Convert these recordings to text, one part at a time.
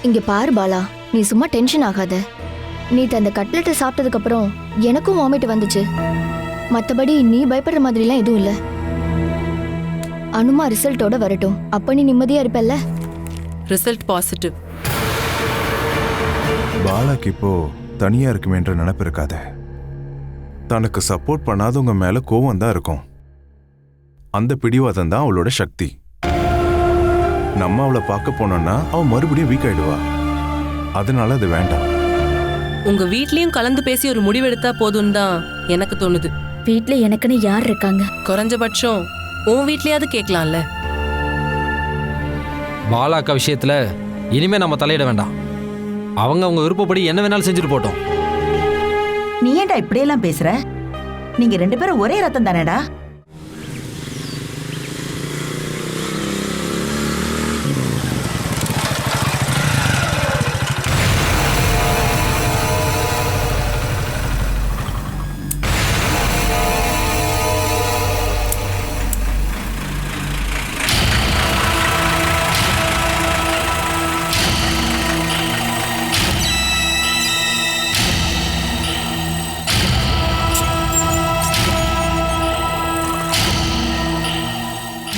இங்க பாரு பாலா, நீ சும்மா டென்ஷன் ஆகாத. நீ அந்த கட்லெட்டை சாப்பிட்டதுக்கு அப்புறம் எனக்கும் வாமிட் வந்துச்சு. மத்தபடி நீ பயப்படுற மாதிரிலாம் எதுவும் இல்ல. அனுமா ரிசல்ட்டோட வரட்டும், அப்ப நீ நிம்மதியா இருப்பல்ல. Result positive. பாலாக்கு இப்போ தனியா இருக்குமேன்ற நினைப்பு இருக்காத. தனக்கு சப்போர்ட் பண்ணாதவங்க மேல கோவம் தான் இருக்கும். அந்த பிடிவாதம் தான் அவளோட சக்தி. நம்ம அவளை பார்க்க போனோம்னா அவ மறுபடியும் வீக் ஆயிடுவா. அதனால அது வேண்டாம். உங்க வீட்லயும் கலந்து பேசி ஒரு முடிவெடுத்தா போதும் தான் எனக்கு தோணுது. வீட்ல எனக்குன்னு யார் இருக்காங்க? குறைஞ்சபட்சம் உன் வீட்லயாவது கேட்கலாம்ல. பாலாக்கா விஷயத்துல இனிமே நம்ம தலையிட வேண்டாம். அவங்க விருப்பப்படி என்ன வேணாலும் செஞ்சுட்டு போட்டோம். நீ ஏன்டா இப்படியெல்லாம் பேசுற? நீங்க 2 பேரும் ஒரே ரத்தம் தானேடா?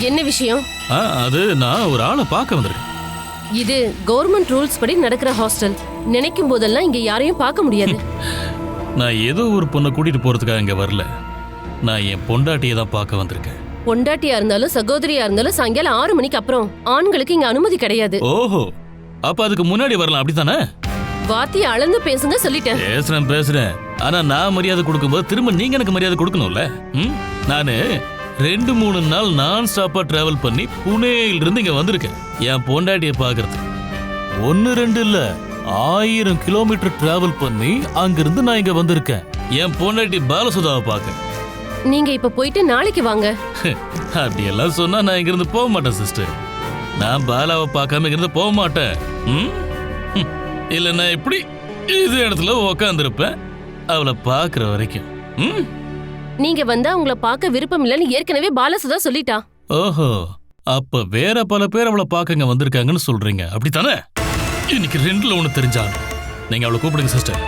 என்ன விஷயம்? அது நான் ஒரு ஆளை பார்க்க வந்திருக்கேன். இது கவர்மெண்ட் ரூல்ஸ் படி நடக்கிற ஹாஸ்டல். நினைக்கும் போதெல்லாம் இங்க யாரையும் பார்க்க முடியாது. நான் ஏதோ ஒரு பொண்ணை கூட்டிட்டு போறதுக்காக இங்க வரல. நான் என் பொண்டாட்டியை தான் பார்க்க வந்திருக்கேன். பொண்டாட்டியா இருந்தாலும் சகோதரியா இருந்தாலும் சாயங்காலம் 6 மணிக்கு அப்புறம் ஆண்களுக்கு இங்க அனுமதி கிடையாது. ஓஹோ, அப்ப அதுக்கு முன்னாடி வரலாம் அப்படித்தானே? வார்த்தையை அளந்து பேசுங்க சொல்லிட்டேன். பேசுறேன். ஆனா நான் மரியாதை கொடுக்கும்போது திரும்ப நீங்க எனக்கு மரியாதை கொடுக்கணும்ல. நானு 2-3 நாள் நான் ஸ்டாப்பா டிராவல் பண்ணி புனேல இருந்து இங்க வந்திருக்கேன் என் பொண்டாட்டியை பாக்குறது. 1-2 இல்ல, 1000 கிலோமீட்டர் டிராவல் பண்ணி அங்கிருந்து நான் இங்க வந்திருக்கேன் என் பொண்டாட்டி பாலசுதாவை பார்க்க. நீங்க இப்ப போயிட்டு நாளைக்கு வாங்க. அப்படியெல்லாம் சொன்னா நான் இங்க இருந்து போக மாட்டேன் சிஸ்டர். நான் பாலாவை பார்க்காம இங்க இருந்து போக மாட்டேன். இல்ல நான் இப்படி இது இடத்துல உக்காந்துருப்பேன் அவளை பாக்குற வரைக்கும். நீங்க வந்தா உங்களை பார்க்க விருப்பம் இல்லைன்னு ஏற்கனவே பாலசுதா சொல்லிட்டா. ஓஹோ, அப்ப வேற பல பேர் அவளை பார்க்க வந்திருக்காங்கன்னு சொல்றீங்க அப்படித்தானே? இன்னைக்கு 2ல 1 தெரிஞ்சாங்க. நீங்க அவளை கூப்பிடுங்க சிஸ்டர்.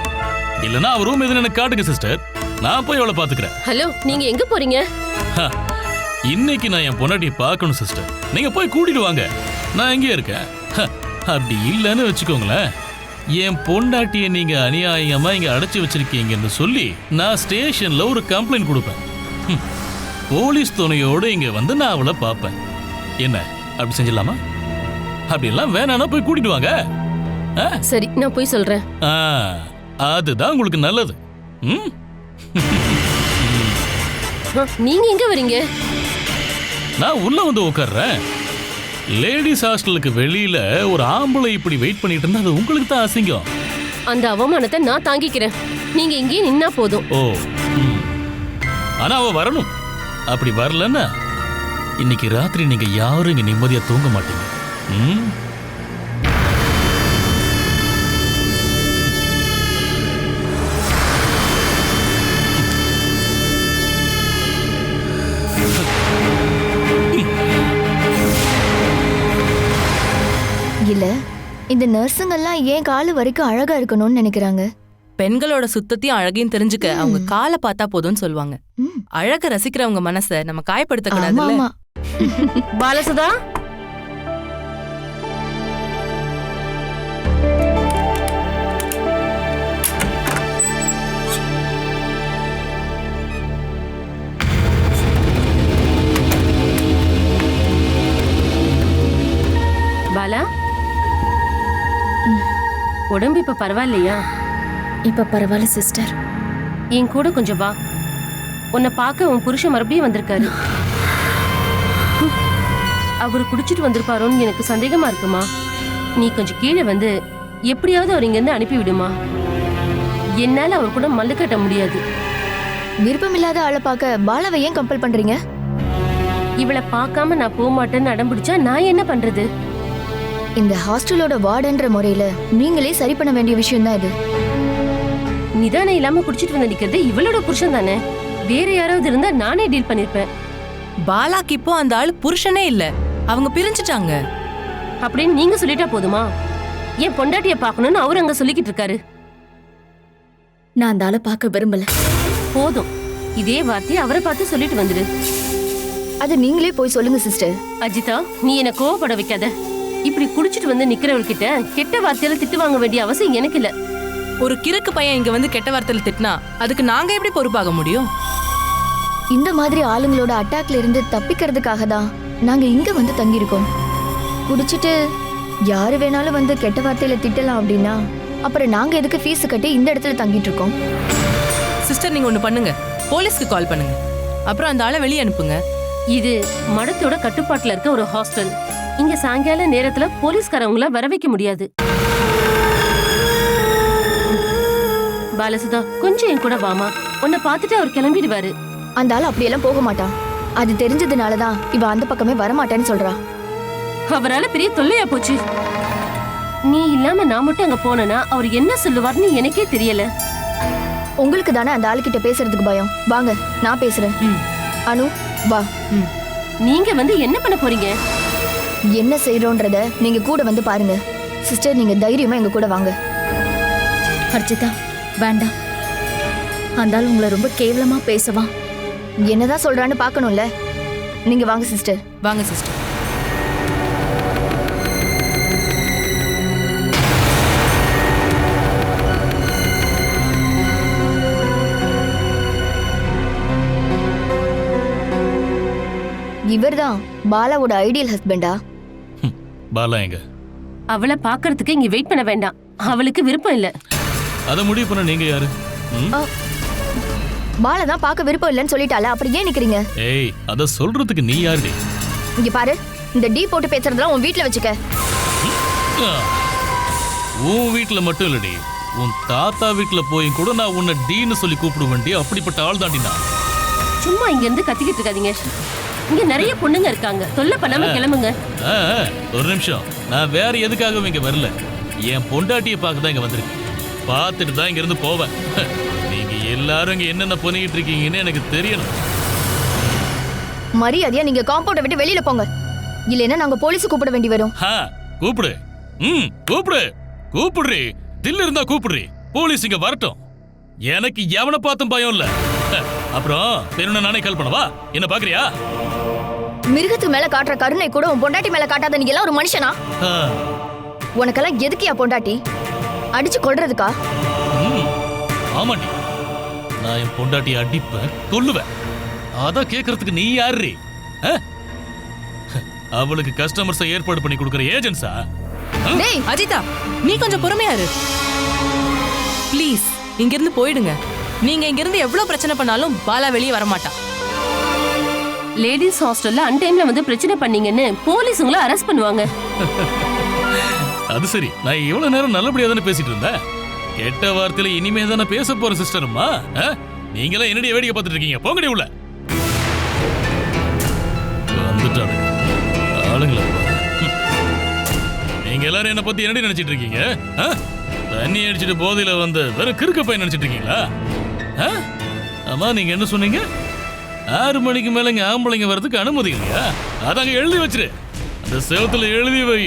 இல்லனா அவ ரூம் எதுன்னு எனக்கு காட்டுங்க சிஸ்டர். நான் போய் அவளை பாத்துக்கிறேன். ஹலோ, நீங்க எங்க போறீங்க? இன்னைக்கு நான் என் பொண்டாட்டியை பார்க்கணும் சிஸ்டர். நீங்க போய் கூட்டிட்டு வாங்க, நான் எங்கே இருக்கேன். அப்படி இல்லைன்னு வச்சுக்கோங்களேன், என் பொண்டாட்டியை நீங்க அநியாயமா இங்க அடைச்சு வச்சிருக்கீங்கன்னு சொல்லி நான் ஸ்டேஷன்ல ஒரு கம்ப்ளைண்ட் கொடுப்பேன். போலீஸ் துணையோடு இங்க வந்து நான் அவளை பார்ப்பேன். என்ன அப்படி செஞ்சிடலாமா? அப்படி எல்லாம் வேணானா போய் கூட்டிட்டு வாங்க. சரி, நான் போய் சொல்றேன். அதுதான் உங்களுக்கு நல்லது. நீங்க எங்க வரீங்க? நான் உள்ள வந்து உட்கார்றேன். லேடிஸ் ஹாஸ்டலுக்கு வெளியில ஒரு ஆம்பளை இப்படி வெயிட் பண்ணிட்டு இருந்தா அது உங்களுக்கு தான் அசிங்கம். அந்த அவமானத்தை நான் தாங்கிக்கிறேன். நீங்க இங்கே நின்னா போதும். ஓ, ஆனா அவ வரணும். அப்படி வரலன்னா இன்னைக்கு ராத்திரி நீங்க யாரும் இங்க நிம்மதியா தூங்க மாட்டீங்க. இல்ல, இந்த நர்ஸுங்கெல்லாம் ஏன் காலு வரைக்கும் அழகா இருக்கணும்னு நினைக்கிறாங்க. பெண்களோட சுத்தத்தையும் அழகையும் தெரிஞ்சுக்க அவங்க காலை பார்த்தா போதும்னு சொல்லுவாங்க. அழக ரசிக்கிறவங்க மனசை நம்ம காயப்படுத்த கூடாது. பாலசுதா, பாலா, உடம்பு இப்ப பரவாயில்லையா? இப்ப பரவாயில்ல சிஸ்டர். என் கூட கொஞ்சம் வா. உன்னை பார்க்க உன் புருஷன் மறுபடியும் வந்திருக்காரு. அவர் குடிச்சிட்டு வந்திருப்பாரோன்னு எனக்கு சந்தேகமா இருக்குமா. நீ கொஞ்சம் கீழே வந்து எப்படியாவது அவர் இங்கிருந்து அனுப்பி விடுமா. என்னால அவர் கூட மல்லு கட்ட முடியாது. விருப்பம் இல்லாத ஆளை பார்க்க பாலாவை ஏன் கம்பல் பண்றீங்க? இவளை பார்க்காம நான் போக மாட்டேன்னு அடம் பிடிச்சா நான் என்ன பண்றது? இந்த ஹாஸ்டலோட வார்டன்ற முறையில நீங்களே சரி பண்ண வேண்டிய விஷயம் தான் இது. நிதானம் இல்லாம குடிச்சிட்டு வந்து நிக்கிறது இவளோட புருஷன் தானே. வேற யாராவது இருந்தா நானே டீல் பண்ணிருப்பேன். பாலாக்கு இப்போ அந்த ஆளு புருஷனே இல்ல, அவங்க பிரிஞ்சுட்டாங்க அப்படின்னு நீங்க சொல்லிட்டா போதுமா? என் பொண்டாட்டிய பார்க்கணும்னு அவரு அங்க சொல்லிக்கிட்டு இருக்காரு. நான் அந்த ஆளை பார்க்க விரும்பல. போதும், இதே வார்த்தையை அவரை பார்த்து சொல்லிட்டு வந்துடு. அது நீங்களே போய் சொல்லுங்க சிஸ்டர். அஜிதா, நீ என்ன கோவப்பட வைக்காத. இப்படி குடிச்சிட்டு வந்து நிக்கிறவர்கிட்ட கெட்ட வார்த்தையில திட்டு வாங்க வேண்டிய அவசியம் எனக்கு இல்ல. ஒரு கிறுக்கு பையன் இங்க வந்து கெட்ட வார்த்தையில திட்டினா அதுக்கு நாங்க எப்படி பொறுப்பாக முடியும்? இந்த மாதிரி ஆளுங்களோட அட்டாக்ல இருந்து தப்பிக்கிறதுக்காக தான் நாங்க இங்க வந்து தங்கியிருக்கோம். குடிச்சிட்டு யாரு வேணாலும் வந்து கெட்ட வார்த்தையில திட்டலாம் அப்படின்னா அப்புறம் நாங்க எதுக்கு ஃபீஸ் கட்டி இந்த இடத்துல தங்கிட்டு இருக்கோம்? சிஸ்டர், நீங்க ஒண்ணு பண்ணுங்க, போலீஸ்க்கு கால் பண்ணுங்க. அப்புறம் அந்த ஆளை வெளியே அனுப்புங்க. இது மடத்தோட கட்டுப்பாட்டுல இருக்க ஒரு ஹாஸ்டல். இங்க சாயங்கால நேரத்துல போலீஸ்காரவங்கள வர வைக்க முடியாது. பாலசுதா, கொஞ்சம் என் கூட வாமா. உன்னை பார்த்துட்டு அவர் கிளம்பிடுவாரு. அந்த ஆள் அப்படியெல்லாம் போக மாட்டான். அது தெரிஞ்சதுனாலதான் இவ அந்த பக்கமே வரமாட்டேன்னு சொல்றா. அவரால பெரிய தொல்லையா போச்சு. நீ இல்லாம நான் மட்டும் அங்க போனேன்னா அவர் என்ன சொல்லுவார்னு எனக்கே தெரியல. உங்களுக்கு தானே அந்த ஆளுகிட்ட பேசுறதுக்கு பயம். வாங்க, நான் பேசுறேன். அனு, வா. நீங்க வந்து என்ன பண்ண போறீங்க? என்ன செய்யறோன்றத நீங்க கூட வந்து பாருங்க. சிஸ்டர், நீங்க தைரியமா எங்க கூட வாங்க. அர்ச்சிதா, வேண்டாம். அந்த ஆள் உங்களை ரொம்ப கேவலமா பேசுவான். என்னதான் சொல்றான்னு பார்க்கணும்ல. நீங்க வாங்க சிஸ்டர். வாங்க சிஸ்டர். இவர்தான் பாலாவோட ஐடியல் ஹஸ்பண்டா? பாலா எங்க? அவளை பாக்குறதுக்கு இங்க வெயிட் பண்ண வேண்டாம். அவளுக்கு விருப்பம் இல்ல. அதை முடிவு பண்ண நீங்க யாரு? பாலா தான் பார்க்க விருப்பம் இல்லைன்னு சொல்லிட்டால, அப்படி ஏன் நிக்கிறீங்க? ஏய், அத சொல்றதுக்கு நீ யாரு? இங்க பாரு, இந்த டீ போட்டு பேசுறதெல்லாம் உன் வீட்ல வச்சுக்க. உன் வீட்டுல மட்டும் இல்லடி, உன் தாத்தா வீட்டுல போய் கூட நான் உன்னை டீன்னு சொல்லி கூப்பிட வேண்டிய அப்படிப்பட்ட ஆள் தாண்டினா. சும்மா இங்க இருந்து கத்திக்கிட்டு இருக்காதீங்க. இங்க நிறைய பொண்ணுங்க இருக்காங்க. தொல்லை பண்ணாம கிளம்புங்க. ஒரு நிமிஷம், நான் வேற எதுக்காகவும் இங்க வரல. என் பொண்டாட்டியை பார்க்க தான் இங்க வந்திருக்கேன். பார்த்துட்டு தான் இங்க இருந்து போவேன். நீங்க எல்லாரும் இங்க என்னென்ன பண்ணிக்கிட்டு இருக்கீங்கன்னு எனக்கு தெரியணும். மரியாதையா நீங்க காம்பவுண்ட விட்டு வெளியில போங்க. இல்லைன்னா நாங்க போலீஸ் கூப்பிட வேண்டி வரும். கூப்பிடு. கூப்பிடு. கூப்பிடுறி. தில்லு இருந்தா கூப்பிடுறி. போலீஸ் இங்க வரட்டும். எனக்கு எவனை பார்த்தும் பயம் இல்ல. அப்புறம் பெருன நானே கால் பண்ணவா? என்ன பாக்குறியா? மிருகத்துக்கு மேல காட்டுற கருணை கூட உன் பொண்டாட்டி மேல காட்டாத நீங்க எல்லாம் ஒரு மனுஷனா? உனக்கெல்லாம் எதுக்கியா பொண்டாட்டி? அடிச்சு கொல்றதுக்கா? ஆமாண்டி, நான் என் பொண்டாட்டியை அடிப்பேன், கொல்லுவேன். அதான் கேக்குறதுக்கு நீ யாரு? அவளுக்கு கஸ்டமர்ஸை ஏற்பாடு பண்ணி கொடுக்குற ஏஜென்ட்ஸா? டேய் அஜிதா, நீ கொஞ்சம் பொறுமையா இரு ப்ளீஸ். இங்க இருந்து போயிடுங்க. நீங்க இங்க இருந்து எவ்வளவு பிரச்சனை பண்ணாலும் பாலா வெளியே வரமாட்டா. லேடிஸ் ஹாஸ்டல்ல அன்டைம்ல வந்து பிரச்சனை பண்ணீங்கன்னு போலீஸ் உங்களை அரெஸ்ட் பண்ணுவாங்க. அது சரி, நான் இவ்வளவு நேரம் நல்லபடியா தானே பேசிட்டு இருந்தேன். கெட்ட வார்த்தையில இனிமே தானே பேச போற சிஸ்டர்மா. நீங்களாம் என்னடி வேடிக்கை பார்த்துட்டு இருக்கீங்க? போங்கடி உள்ள. வந்துட்டாரு ஆளுங்களா? நீங்க எல்லாரும் என்ன பத்தி என்னடி நினைச்சிட்டு இருக்கீங்க? தண்ணி அடிச்சுட்டு போதையில வந்து வேற கிறுக்க பையன் நினைச்சிட்டு இருக்கீங்களா? ஆமா, நீங்க என்ன சொன்னீங்க? 6 மணிக்கு மேல இங்க ஆம்பளைங்க வர்றதுக்கு அனுமதி இல்லையா? அதாங்க எழுதி வச்சிரு. அந்த செவத்துல எழுதி வை,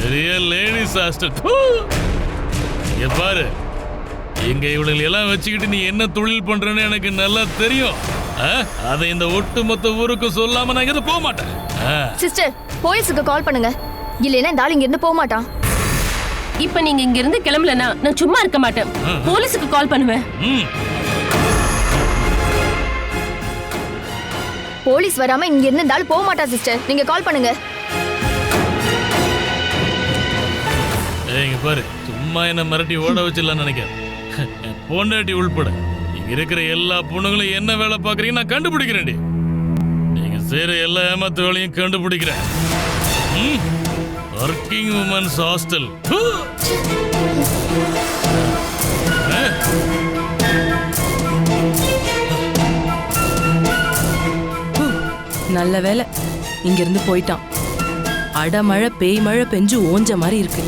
பெரிய லேடிஸ் ஹாஸ்டல். பாரு, எங்க இவளுங்களை எல்லாம் வச்சுக்கிட்டு நீ என்ன தொழில் பண்றன்னு எனக்கு நல்லா தெரியும். அதை இந்த ஒட்டுமொத்த ஊருக்கு சொல்லாம நான் இங்க போக மாட்டேன். சிஸ்டர், போலீஸுக்கு கால் பண்ணுங்க. இல்லைன்னா இந்த ஆள் இங்க இருந்து போக மாட்டான். இப்ப நீங்க இங்க இருந்து கிளம்பலனா நான் சும்மா இருக்க மாட்டேன். போலீஸுக்கு கால் பண்ணுவேன். போலீஸ் வராம இங்க இருந்து இந்த ஆள் போக மாட்டா சிஸ்டர். நீங்க கால் பண்ணுங்க. இங்க பாரு, சும்மா என்ன மிரட்டி ஓட வச்சிடலாம்னு நினைக்கிறேன். பொண்டாட்டி உள்பட இங்க இருக்கிற எல்லா பொண்ணுங்களும் என்ன வேலை பாக்குறீங்க நான் கண்டுபிடிக்கிறேன். நீங்க செய்யற எல்லா ஏமாத்து வேலையும் கண்டுபிடிக்கிறேன். Working women's hostel. நல்ல வேலை இங்க இருந்து போயிட்டான். அடமழை பேய் மழை பெஞ்சு ஓஞ்ச மாதிரி இருக்கு.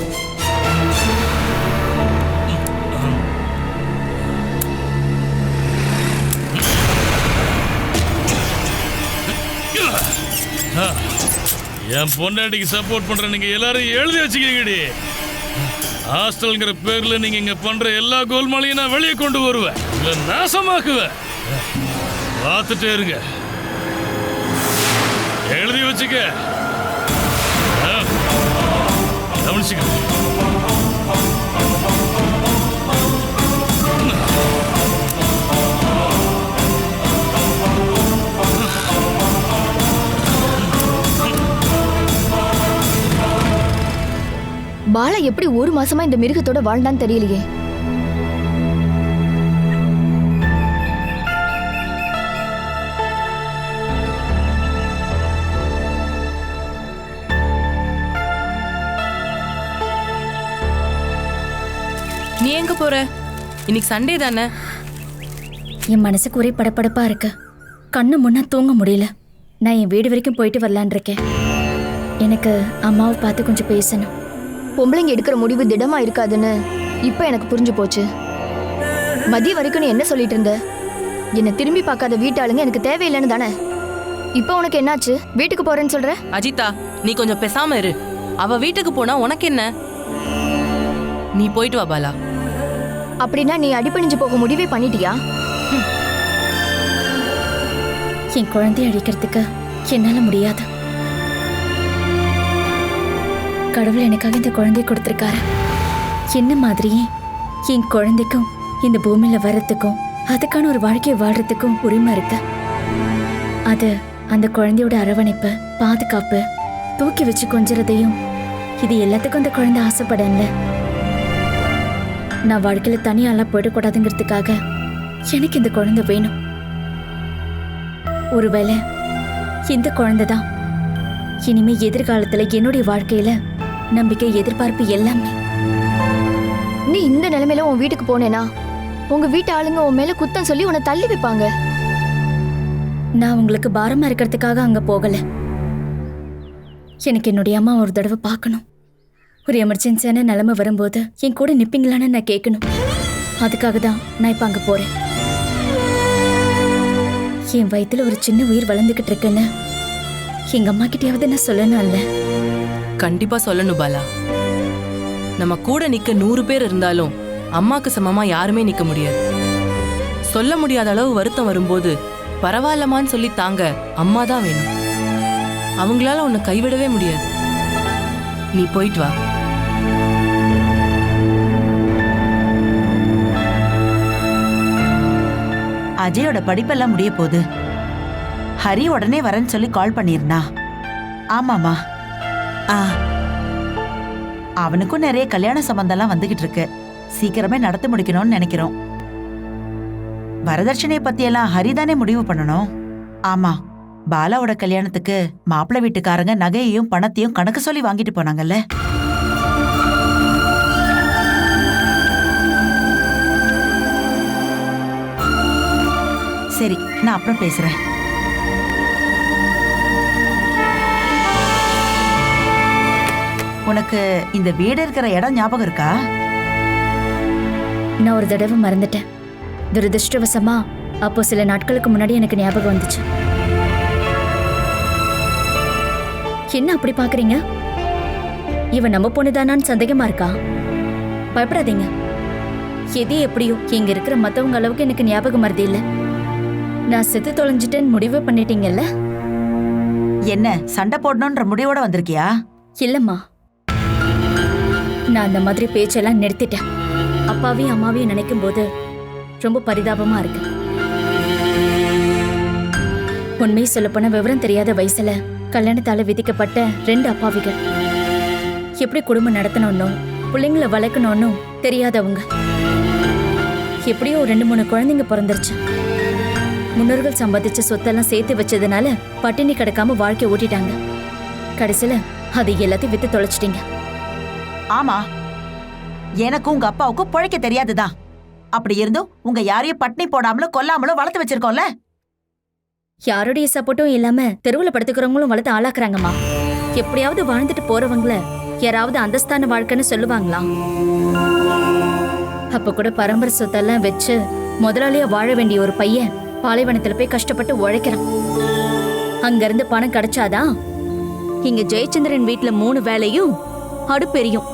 என் பொண்டாட்டிக்கு சப்போர்ட் பண்ற நீங்க எல்லாரும் எழுதி வச்சுக்கீங்கடி. ஹாஸ்டல்ங்கிற பேர்ல நீங்க இங்க பண்ற எல்லா கோல்மாலையும் நான் வெளியே கொண்டு வருவேன், இல்ல நாசமாக்குவேன். பார்த்துட்டே இருங்க, எழுதி வச்சுக்க, கவனிச்சுக்க. பாலா எப்படி ஒரு மாசமா இந்த மிருகத்தோட வாழ்ந்தான்னு தெரியலையே. நீ எங்க போற? இன்னைக்கு சண்டே தானே? என் மனசுக்கு ஒரே படபடப்பா இருக்கு. கண்ணு முன்ன தூங்க முடியல. நான் என் வீடு வரைக்கும் போயிட்டு வரலான் இருக்கேன். எனக்கு அம்மாவை பார்த்து கொஞ்சம் பேசணும். பொம்பளைங்க எடுக்கிற முடிவு திடமா இருக்காதுன்னு இப்ப எனக்கு புரிஞ்சு போச்சு. மதிய வரைக்கும் நீ என்ன சொல்லிட்டு இருந்த? என்ன திரும்பி பார்க்காத வீட்டாளுங்க எனக்கு தேவையில்லைன்னு தானே? இப்ப உனக்கு என்னாச்சு? வீட்டுக்கு போறேன்னு சொல்ற? அஜிதா, நீ கொஞ்சம் பேசாம இரு. அவ வீட்டுக்கு போனா உனக்கு என்ன? நீ போயிட்டு வா பாலா. அப்படின்னா நீ அடிபணிஞ்சு போக முடிவே பண்ணிட்டியா? என் குழந்தைய அழிக்கிறதுக்கு என்னால முடியாது. கடவுள் எனக்காக இந்த குழந்தைய கொடுத்திருக்காரு. என்ன மாதிரியே என் குழந்தைக்கும் இந்த பூமியில வர்றதுக்கும் அதுக்கான ஒரு வாழ்க்கையை வாழ்றதுக்கும் உரிமை இருக்கு. அது அந்த குழந்தையோட அரவணைப்பு, பாதுகாப்பு, தூக்கி வச்சு கொஞ்சறதையும், இது எல்லாத்துக்கும் அந்த குழந்தை ஆசைப்படல. நான் வாழ்க்கையில தனியாலாம் போயிடக்கூடாதுங்கிறதுக்காக எனக்கு இந்த குழந்தை வேணும். ஒருவேளை இந்த குழந்தை தான் இனிமே எதிர்காலத்துல என்னுடைய வாழ்க்கையில நம்பிக்கை, எதிர்பார்ப்பு எல்லாமே. நீ இந்த நிலைமையில உன் வீட்டுக்கு போனேனா உங்க வீட்டு ஆளுங்க உன் மேல குத்தம் சொல்லி உன்னை தள்ளி வைப்பாங்க. நான் உங்களுக்கு பாரமா இருக்கிறதுக்காக அங்க போகல. எனக்கு என்னுடைய அம்மா ஒரு தடவை பார்க்கணும். ஒரு எமர்ஜென்சியான நிலைமை வரும்போது என் கூட நிப்பீங்களான்னு நான் கேட்கணும். அதுக்காக தான் நான் இப்ப அங்க போறேன். என் வயித்துல ஒரு சின்ன உயிர் வளர்ந்துகிட்டு இருக்குன்னு எங்க அம்மா கிட்டயாவது நான் சொல்லணும் இல்ல? கண்டிப்பா சொல்லணும் பாலா. நம்ம கூட நிக்க 100 பேர் இருந்தாலும் அம்மாக்கு சமமா யாருமே நிக்க முடியாது. சொல்ல முடியாத அளவு வருத்தம் வரும்போது பரவாயில்லமான்னு சொல்லி தாங்க அம்மா தான் வேணும். அவங்களால உன்னை கைவிடவே முடியாது. நீ போயிட்டு வா. அஜயோட படிப்பெல்லாம் முடிய போகுது. ஹரி உடனே வரேன்னு சொல்லி கால் பண்ணியிருந்தா. ஆமாமா. அவனுக்கும் நிறைய கல்யாண சம்பந்தம்லாம் வந்துகிட்டு இருக்கு. சீக்கிரமே நடத்தி முடிக்கணும்னு நினைக்கிறோம். வரதட்சணையை பத்தி எல்லாம் ஹரிதானே முடிவு பண்ணணும். ஆமா, பாலாவோட கல்யாணத்துக்கு மாப்பிள்ளை வீட்டுக்காரங்க நகையையும் பணத்தையும் கணக்கு சொல்லி வாங்கிட்டு போனாங்கல்ல. சரி, நான் அப்புறம் பேசுறேன். உனக்கு இந்த வீடு இருக்கிற இடம் ஞாபகம் இருக்கா? நான் ஒரு தடவை மறந்துட்டேன். துரதிருஷ்டவசமா அப்போ சில நாட்களுக்கு முன்னாடி எனக்கு ஞாபகம் வந்துச்சு. என்ன அப்படி பாக்குறீங்க? இவன் நம்ம பொண்ணுதானான்னு சந்தேகமா இருக்கா? பயப்படாதீங்க. எது எப்படியோ இங்க இருக்கிற மத்தவங்க அளவுக்கு எனக்கு ஞாபகம் மறதி இல்ல. நான் செத்து தொலைஞ்சிட்டேன்னு முடிவு பண்ணிட்டீங்கல்ல? என்ன சண்டை போடணும்ன்ற முடிவோட வந்திருக்கியா? இல்லம்மா, நான் அந்த மாதிரி பேச்செல்லாம் நிறுத்திட்டேன். அப்பாவையும் அம்மாவையும் நினைக்கும் போது ரொம்ப பரிதாபமா இருக்கு. உண்மையை சொல்லப்போன விவரம் தெரியாத வயசுல கல்யாணத்தால விதிக்கப்பட்ட 2 அப்பாவிகள். எப்படி குடும்பம் நடத்தணும்னோ பிள்ளைங்களை வளர்க்கணும்னு தெரியாதவங்க. எப்படியோ 2-3 குழந்தைங்க பிறந்துருச்சு. முன்னோர்கள் சம்பாதிச்ச சொத்தெல்லாம் சேர்த்து வச்சதுனால பட்டினி கிடக்காம வாழ்க்கை ஓட்டிட்டாங்க. கடைசியில அது எல்லாத்தையும் வித்து தொலைச்சிட்டீங்க. ஆமா, எனக்கும் உங்க அப்பாவுக்கும் பிழைக்க தெரியாதுதான். அப்படி இருந்தும் உங்க யாரையும் பட்டினி போடாமலும் கொல்லாமலும் வளர்த்து வச்சிருக்கோம்ல. யாருடைய சப்போர்ட்டும் இல்லாம தெருவுல படுத்துக்கிறவங்களும் வளர்த்து ஆளாக்குறாங்கம்மா. எப்படியாவது வாழ்ந்துட்டு போறவங்கள யாராவது அந்தஸ்தான வாழ்க்கைன்னு சொல்லுவாங்களா? அப்ப கூட பரம்பரை சொத்தெல்லாம் வச்சு முதலாளியா வாழ வேண்டிய ஒரு பையன் பாலைவனத்துல போய் கஷ்டப்பட்டு உழைக்கிறான். அங்க இருந்து பணம் கிடைச்சாதான் இங்க ஜெயச்சந்திரன் வீட்டுல 3 வேலையும் அடுப்பெரியும்.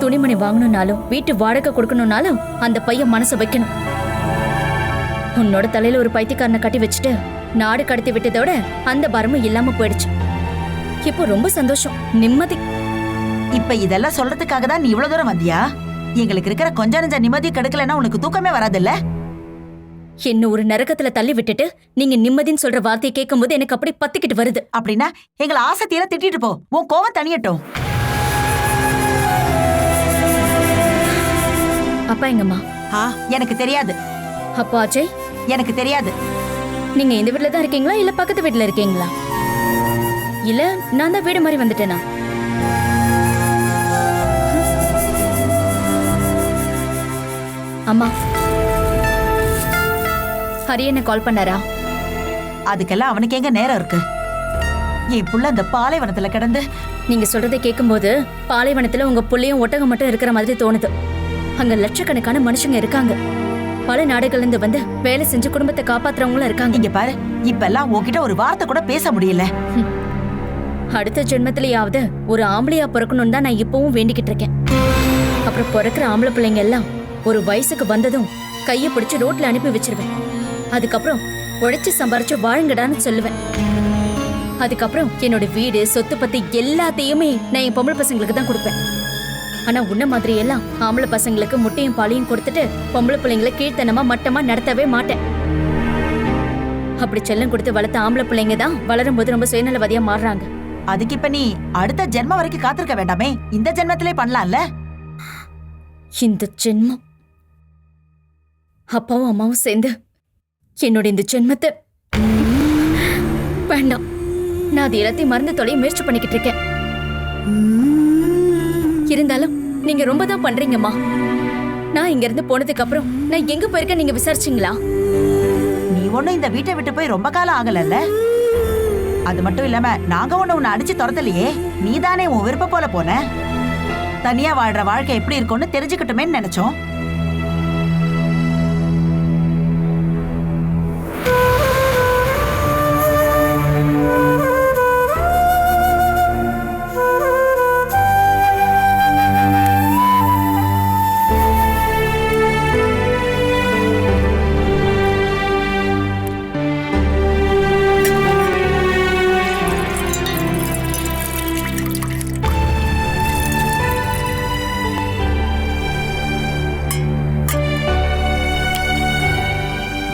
துணிமணி வாங்கணும்னாலும் வீட்டு வாடகை கொடுக்கணும்னாலும் அந்த பையன் மனசை வைக்கணும். உன்னோட தலையில ஒரு பைத்தியக்காரனை கட்டி வச்சுட்டு நாடு கடத்தி விட்டதோட அந்த பாரமும் இல்லாம போயிடுச்சு. இப்போ ரொம்ப சந்தோஷம், நிம்மதி. இப்ப இதெல்லாம் சொல்றதுக்காக தான் நீ இவ்வளவு தூரம் வந்தியா? எங்களுக்கு இருக்கிற கொஞ்ச நெஞ்ச நிம்மதி கெடுக்கலன்னா உனக்கு தூக்கமே வராதுல்ல? என்ன ஒரு நரகத்துல தள்ளி விட்டுட்டு நீங்க நிம்மதின்னு சொல்ற வார்த்தையை கேட்கும் போது எனக்கு அப்படி பத்திக்கிட்டு வருது. அப்படின்னா எங்களை ஆசை தீர திட்டிட்டு போ, உன் கோவம் தனியட்டும். அப்பா எங்கம்மா? எனக்கு தெரியாது. அப்பா அஜய்? எனக்கு தெரியாது. நீங்க இந்த வீட்ல தான் இருக்கீங்களா இல்ல பக்கத்து வீட்ல இருக்கீங்களா? இல்ல நான் தான் வீடு மாதிரி வந்துட்டேனா? அம்மா, ஹரி என்ன கால் பண்ணாரா? அதுக்கெல்லாம் அவனுக்கு எங்க நேரம் இருக்கு? என் புள்ள அந்த பாலைவனத்துல கிடந்து. நீங்க சொல்றதை கேட்கும்போது பாலைவனத்துல உங்க புள்ளையும் ஒட்டகம் மட்டும் இருக்கிற மாதிரி தோணுது. அங்க லட்சக்கணக்கான மனுஷங்க இருக்காங்க. பல நாடுகள்ல இருந்து வந்து வேலை செஞ்சு குடும்பத்தை காப்பாத்துறவங்களும் இருக்காங்க. இங்க பாரு, இப்பெல்லாம் உன்கிட்ட ஒரு வார்த்தை கூட பேச முடியல. அடுத்த ஜென்மத்திலேயாவது ஒரு ஆம்பளையா பிறக்கணும்னு தான் நான் இப்பவும் வேண்டிக்கிட்டு இருக்கேன். அப்புறம் பிறக்கிற ஆம்பளை பிள்ளைங்க எல்லாம் ஒரு வயசுக்கு வந்ததும் கையை பிடிச்சு ரோட்ல அனுப்பி வச்சிருவேன். அதுக்கப்புறம் உழைச்சு சம்பாரிச்சு வாழுங்கடான்னு சொல்லுவேன். அதுக்கப்புறம் என்னோட வீடு சொத்து பத்தி எல்லாத்தையுமே நான் என் பொம்பளை பசங்களுக்கு தான் கொடுப்பேன். ஆனா உன்ன மாதிரி எல்லாம் ஆம்பளை பசங்களுக்கு முட்டையும் பாலையும் கொடுத்துட்டு பொம்பளை பிள்ளைங்களை கீழ்த்தனமா மட்டமா நடத்தவே மாட்டேன். அப்படி செல்லம் கொடுத்து வளர்த்த ஆம்பளை பிள்ளைங்க தான் வளரும் போது ரொம்ப சுயநலவாதியா மாறுறாங்க. அதுக்கு இப்ப நீ அடுத்த ஜென்மம் வரைக்கும் காத்திருக்க வேண்டாமே, இந்த ஜென்மத்திலே பண்ணலாம்ல? இந்த ஜென்மம் அப்பாவும் அம்மாவும் சேர்ந்து என்னோட இந்த ஜென்மத்தை வேண்டாம். நான் அது எல்லாத்தையும் மறந்து தொலைய முயற்சி பண்ணிக்கிட்டு இருக்கேன். இருந்தாலும் நீங்க ரொம்ப தான் பண்றீங்கம்மா. நான் இங்க இருந்து போனதுக்கு அப்புறம் நான் எங்க போயிருக்கேன் நீங்க விசாரிச்சீங்களா? நீ ஒண்ணும் இந்த வீட்டை விட்டு போய் ரொம்ப காலம் ஆகலல்ல? அது மட்டும் இல்லாம நாங்க ஒண்ணு உன்னை அடிச்சு துரத்தலையே, நீதானே உன் விருப்பம் போல போன. தனியா வாழ்ற வாழ்க்கை எப்படி இருக்கும்னு தெரிஞ்சுக்கிட்டுமேன்னு நினைச்சோம்.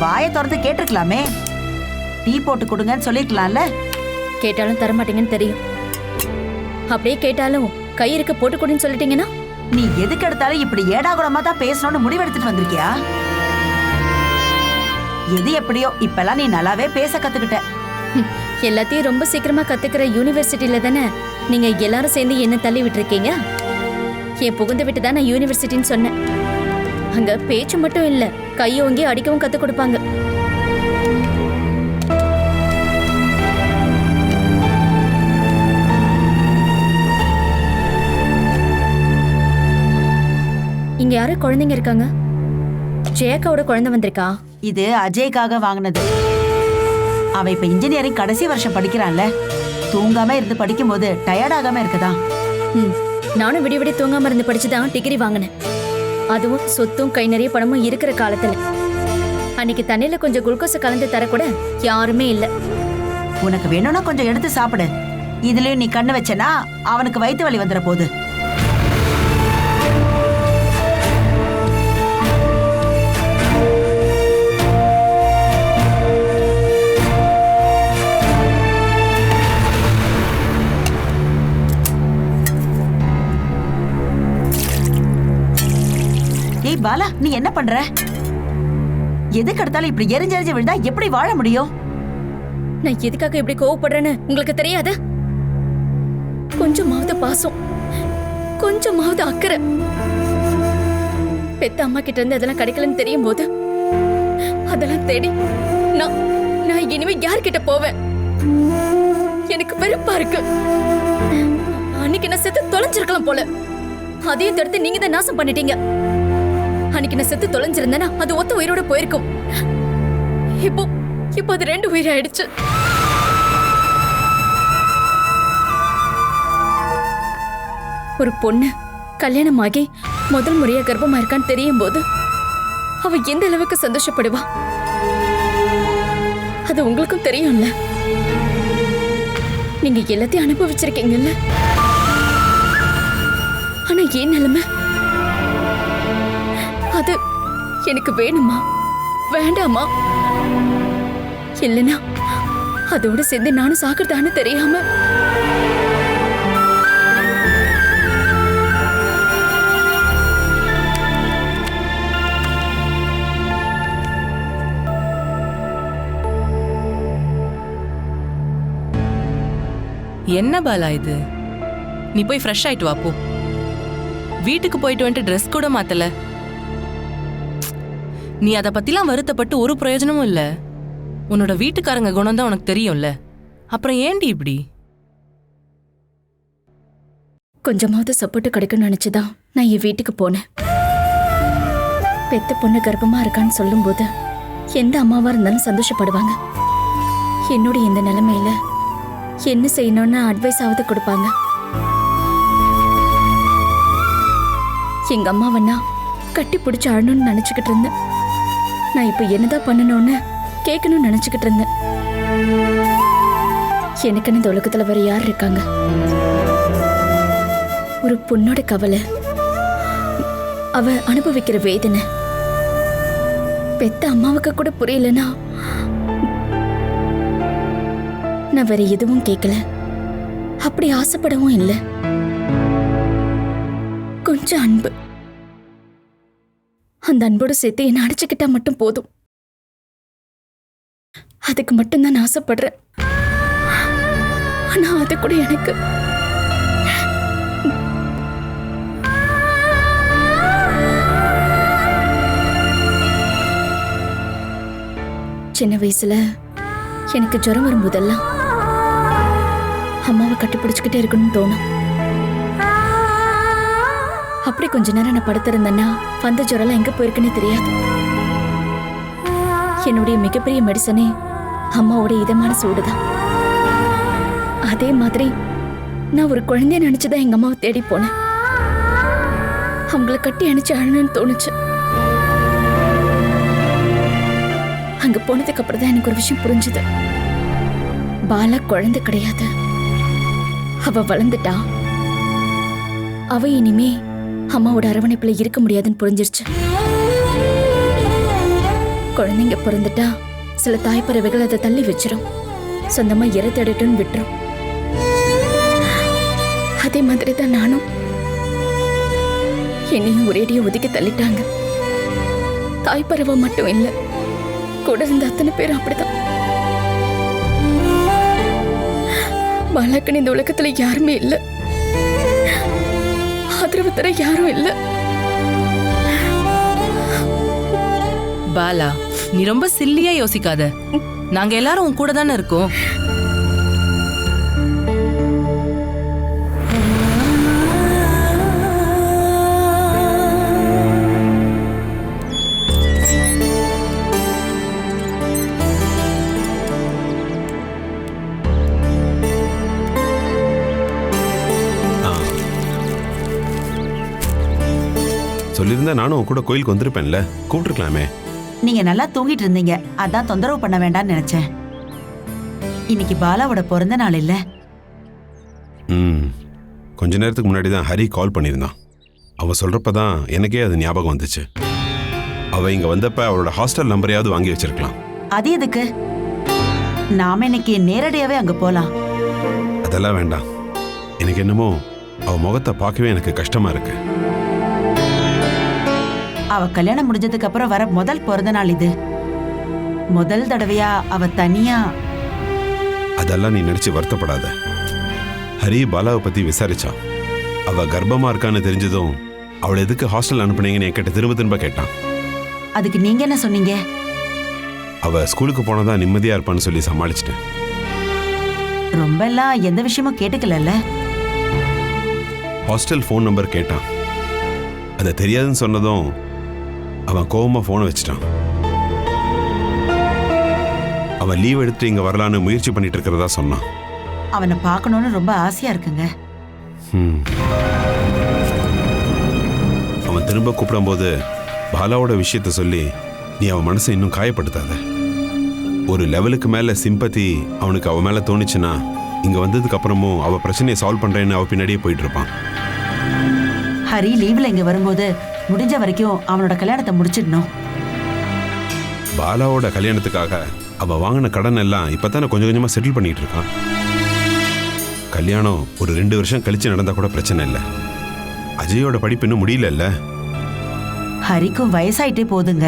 வாயை திறந்து கேட்டிருக்கலாமே, டீ போட்டு கொடுங்கன்னு சொல்லிருக்கலாம்ல? கேட்டாலும் தரமாட்டீங்கன்னு தெரியும். அப்படியே கேட்டாலும் கயிறுக்கு போட்டு கொடுன்னு சொல்லிட்டீங்கன்னா? நீ எதுக்கு எடுத்தாலும் இப்படி ஏடாகுடமா தான் பேசணும்னு முடிவெடுத்துட்டு வந்திருக்கியா? எது எப்படியோ இப்பெல்லாம் நீ நல்லாவே பேச கத்துக்கிட்ட. எல்லாத்தையும் ரொம்ப சீக்கிரமா கத்துக்கிற யூனிவர்சிட்டியில தானே நீங்க எல்லாரும் சேர்ந்து என்ன தள்ளி விட்டுருக்கீங்க. என் புகுந்து விட்டு தான் நான் யூனிவர்சிட்டின்னு சொன்னேன். அங்க பேச்சு மட்டும் இல்ல, கையோங்கி அடிக்கவும் கத்து கொடுப்பாங்க. இங்க யாரு குழந்தைங்க இருக்காங்க? ஜெயக்காவோட குழந்தை வந்திருக்கா? இது அஜய்க்காக வாங்கினது. அவன் இப்ப இன்ஜினியரிங் கடைசி வருஷம் படிக்கிறான்ல, தூங்காம இருந்து படிக்கும் போது டயர்ட் ஆகாம இருக்குதா? நானும் விடி விடி தூங்காம இருந்து படிச்சுதான் டிகிரி வாங்கினேன். அதுவும் சொத்தும் கை நிறைய பணமும் இருக்கிற காலத்துல. அன்னைக்கு தண்ணியில கொஞ்சம் குளுக்கோஸ் கலந்து தரக்கூட யாருமே இல்ல. உனக்கு வேணும்னா கொஞ்சம் எடுத்து சாப்பிடு. இதுலயும் நீ கண்ணு வச்சனா அவனுக்கு வயிற்று வலி வந்துட போகுது. ஏய் பாலா, நீ என்ன பண்ற? எதுக்கு எடுத்தாலும் இப்படி எரிஞ்செரிஞ்சு விழுந்தா எப்படி வாழ முடியும்? நான் எதுக்காக இப்படி கோவப்படுறேன்னு உங்களுக்கு தெரியாது? கொஞ்சமாவது பாசம், கொஞ்சமாவது அக்கறை. பெத்த அம்மா கிட்ட இருந்து அதெல்லாம் கிடைக்கலன்னு தெரியும் போது அதெல்லாம் தேடி நான் இனிமே யார்கிட்ட போவேன்? எனக்கு வெறுப்பா இருக்கு. அன்னைக்கு நான் செத்து தொலைஞ்சிருக்கலாம் போல, அதையும் தடுத்து நீங்க தான் நாசம் பண்ணிட்டீங்க. அன்னைக்கு நான் செத்து தொலைஞ்சிருந்தேன்னா அது ஒத்த உயிரோட போயிருக்கும். இப்போ அது 2 உயிராயிடுச்சு. ஒரு பொண்ணு கல்யாணமாகி முதல் முறையா கர்ப்பமா இருக்கான்னு தெரியும் போது அவ எந்த அளவுக்கு சந்தோஷப்படுவா அது உங்களுக்கும் தெரியும்ல. நீங்க எல்லாத்தையும் அனுபவிச்சிருக்கீங்கல்ல. ஆனா ஏன் நிலைமை? அது எனக்கு வேணுமா வேண்டாமா? இல்லைன்னா அதோட சேர்ந்து நானும் சாக்குறதான்னு தெரியாம என்ன பாலா இது? நீ போய் ஃப்ரெஷ் ஆயிட்டு வா போ. வீட்டுக்கு போயிட்டு வந்துட்டு ட்ரெஸ் கூட மாத்தல. நீ அதை பத்திலாம் வருத்தப்பட்டு ஒரு பிரயோஜனமும் இல்ல. உன்னோட வீட்டுக்காரங்க குணம் தான் உனக்கு தெரியும்ல. அப்புறம் ஏண்டி இப்படி? கொஞ்சமாவது சப்போர்ட் கிடைக்கும்னு நினைச்சுதான் நான் என் வீட்டுக்கு போனேன். பெத்த பொண்ணு கர்ப்பமா இருக்கான்னு சொல்லும்போது எந்த அம்மாவா இருந்தாலும் சந்தோஷப்படுவாங்க. என்னோட இந்த நிலைமையில என்ன செய்யணும்னு அட்வைஸ் ஆவது கொடுப்பாங்க. எங்க அம்மாவன்னா கட்டி பிடிச்சு அழணும்னு நினைச்சுக்கிட்டு இருந்தேன். நான் இப்ப என்னதான் பண்ணணும்னு கேட்கணும்னு நினைச்சுக்கிட்டு இருந்தேன். எனக்குன்னு இந்த உலகத்துல வேற யார் இருக்காங்க? ஒரு பொண்ணோட கவலை, அவ அனுபவிக்கிற வேதனை பெத்த அம்மாவுக்கு கூட புரியலனா நான் வேற எதுவும் கேட்கல. அப்படி ஆசைப்படவும் இல்லை. கொஞ்சம் அன்பு, அந்த அன்போடு சேர்த்து என்ன அடிச்சுக்கிட்டா மட்டும் போதும். அதுக்கு மட்டும்தான் நான் ஆசைப்படுறேன். ஆனா அது கூட எனக்கு சின்ன வயசுல எனக்கு ஜுரம் வரும்போதெல்லாம் அம்மாவை கட்டிப்பிடிச்சுக்கிட்டே இருக்கணும்னு தோணும். அப்படி கொஞ்ச நேரம் நான் படுத்திருந்தேன்னா வந்த ஜுரம்லாம் எங்க போயிருக்குன்னே தெரியாது. என்னுடைய மிகப்பெரிய மெடிசனே அம்மாவோட இதமான சூடுதான். அதே மாதிரி நான் ஒரு குழந்தைய நினைச்சுதான் எங்க அம்மாவை தேடி போனேன். அவங்கள கட்டி அணைச்சு அழணும்னு தோணுச்சு. அங்க போனதுக்கு அப்புறம் தான் எனக்கு ஒரு விஷயம் புரிஞ்சுது. பாலா குழந்தை கிடையாது, அவ வளர்ந்துட்டா. அவ இனிமே அம்மாவோட அரவணைப்புல இருக்க முடியாதுன்னு புரிஞ்சிருச்சு. குழந்தைங்க பிறந்துட்டா சில தாய்ப்பறவைகள் அதை தள்ளி வச்சிரும், சொந்தமா இறை தேடட்டும்னு விட்டுரும். அதே மாதிரி தான் நானும். என்னையும் ஒரேடியா ஒதுக்கி தள்ளிட்டாங்க. தாய்ப்பறவை மட்டும் இல்லை, கூட இருந்த அத்தனை பேரும் அப்படிதான். பாலாக்குன்னு இந்த உலகத்துல யாருமே இல்ல, ஆதரவு தர யாரும் இல்ல. பாலா, நீ ரொம்ப சில்லியா யோசிக்காத. நாங்க எல்லாரும் உன் கூட தானே இருக்கோம். சொல்லியிருந்தா நானும் உன் கூட கோயிலுக்கு வந்திருப்பேன்ல, கூப்பிட்டுருக்கலாமே. நீங்க நல்லா தூங்கிட்டு இருந்தீங்க, அதான் தொந்தரவு பண்ண வேண்டாம்னு நினைச்சேன். இன்னைக்கு பாலாவோட பிறந்த நாள் இல்ல? கொஞ்ச நேரத்துக்கு முன்னாடி தான் ஹரி கால் பண்ணியிருந்தான். அவ சொல்றப்பதான் எனக்கே அது ஞாபகம் வந்துச்சு. அவ இங்க வந்தப்ப அவளோட ஹாஸ்டல் நம்பரையாவது வாங்கி வச்சிருக்கலாம். அது எதுக்கு? நாம இன்னைக்கு நேரடியாவே அங்க போலாம். அதெல்லாம் வேண்டாம். எனக்கு என்னமோ அவ முகத்தை பார்க்கவே எனக்கு கஷ்டமா இருக்கு. அவ கல்யாணம் முடிஞ்சதுக்கு அப்புறம் வர முதல் பிறந்த நாள் இது. முதல் தடவையா அவ தனியா. அதெல்லாம் நீ நினைச்சு வருத்தப்படாத. ஹரி பாலாவை பத்தி விசாரிச்சான். அவ கர்ப்பமா இருக்கான்னு தெரிஞ்சதும் அவளை எதுக்கு ஹாஸ்டல் அனுப்புனீங்கன்னு என்கிட்ட திரும்ப திரும்ப கேட்டான். அதுக்கு நீங்க என்ன சொன்னீங்க? அவ ஸ்கூலுக்கு போனதான் நிம்மதியா இருப்பான்னு சொல்லி சமாளிச்சிட்டேன். ரொம்ப எல்லாம் எந்த விஷயமும் கேட்டுக்கல. ஹாஸ்டல் ஃபோன் நம்பர் கேட்டான். அதை தெரியாதுன்னு சொன்னதும் அவன் கோவமா போனை வச்சிட்டான். அவன் லீவ் எடுத்துட்டு இங்க வரலான்னு முயற்சி பண்ணிட்டு இருக்கிறதா சொன்னான். அவனை பார்க்கணும்னு ரொம்ப ஆசையா இருக்குங்க. அவன் திரும்ப கூப்பிடும்போது பாலாவோட விஷயத்த சொல்லி நீ அவன் மனசை இன்னும் காயப்படுத்தாத. ஒரு லெவலுக்கு மேல சிம்பத்தி அவனுக்கு அவன் மேல தோணுச்சுன்னா இங்க வந்ததுக்கு அப்புறமும் அவ பிரச்சனையை சால்வ் பண்றேன்னு அவ பின்னாடியே போயிட்டு இருப்பான். ஹரி லீவ்ல இங்க வரும்போது முடிஞ்ச வரைக்கும் அவனோட கல்யாணத்தை முடிச்சிடணும். பாலாவோட கல்யாணத்துக்காக அவ வாங்கின கடன் எல்லாம் இப்பதானே கொஞ்சம் கொஞ்சமா செட்டில் பண்ணிட்டு இருக்கான். கல்யாணம் ஒரு 2 வருஷம் கழிச்சு நடந்தா கூட பிரச்சனை இல்லை. அஜயோட படிப்பு இன்னும் முடியல. ஹரிக்கும் வயசாயிட்டே போதுங்க.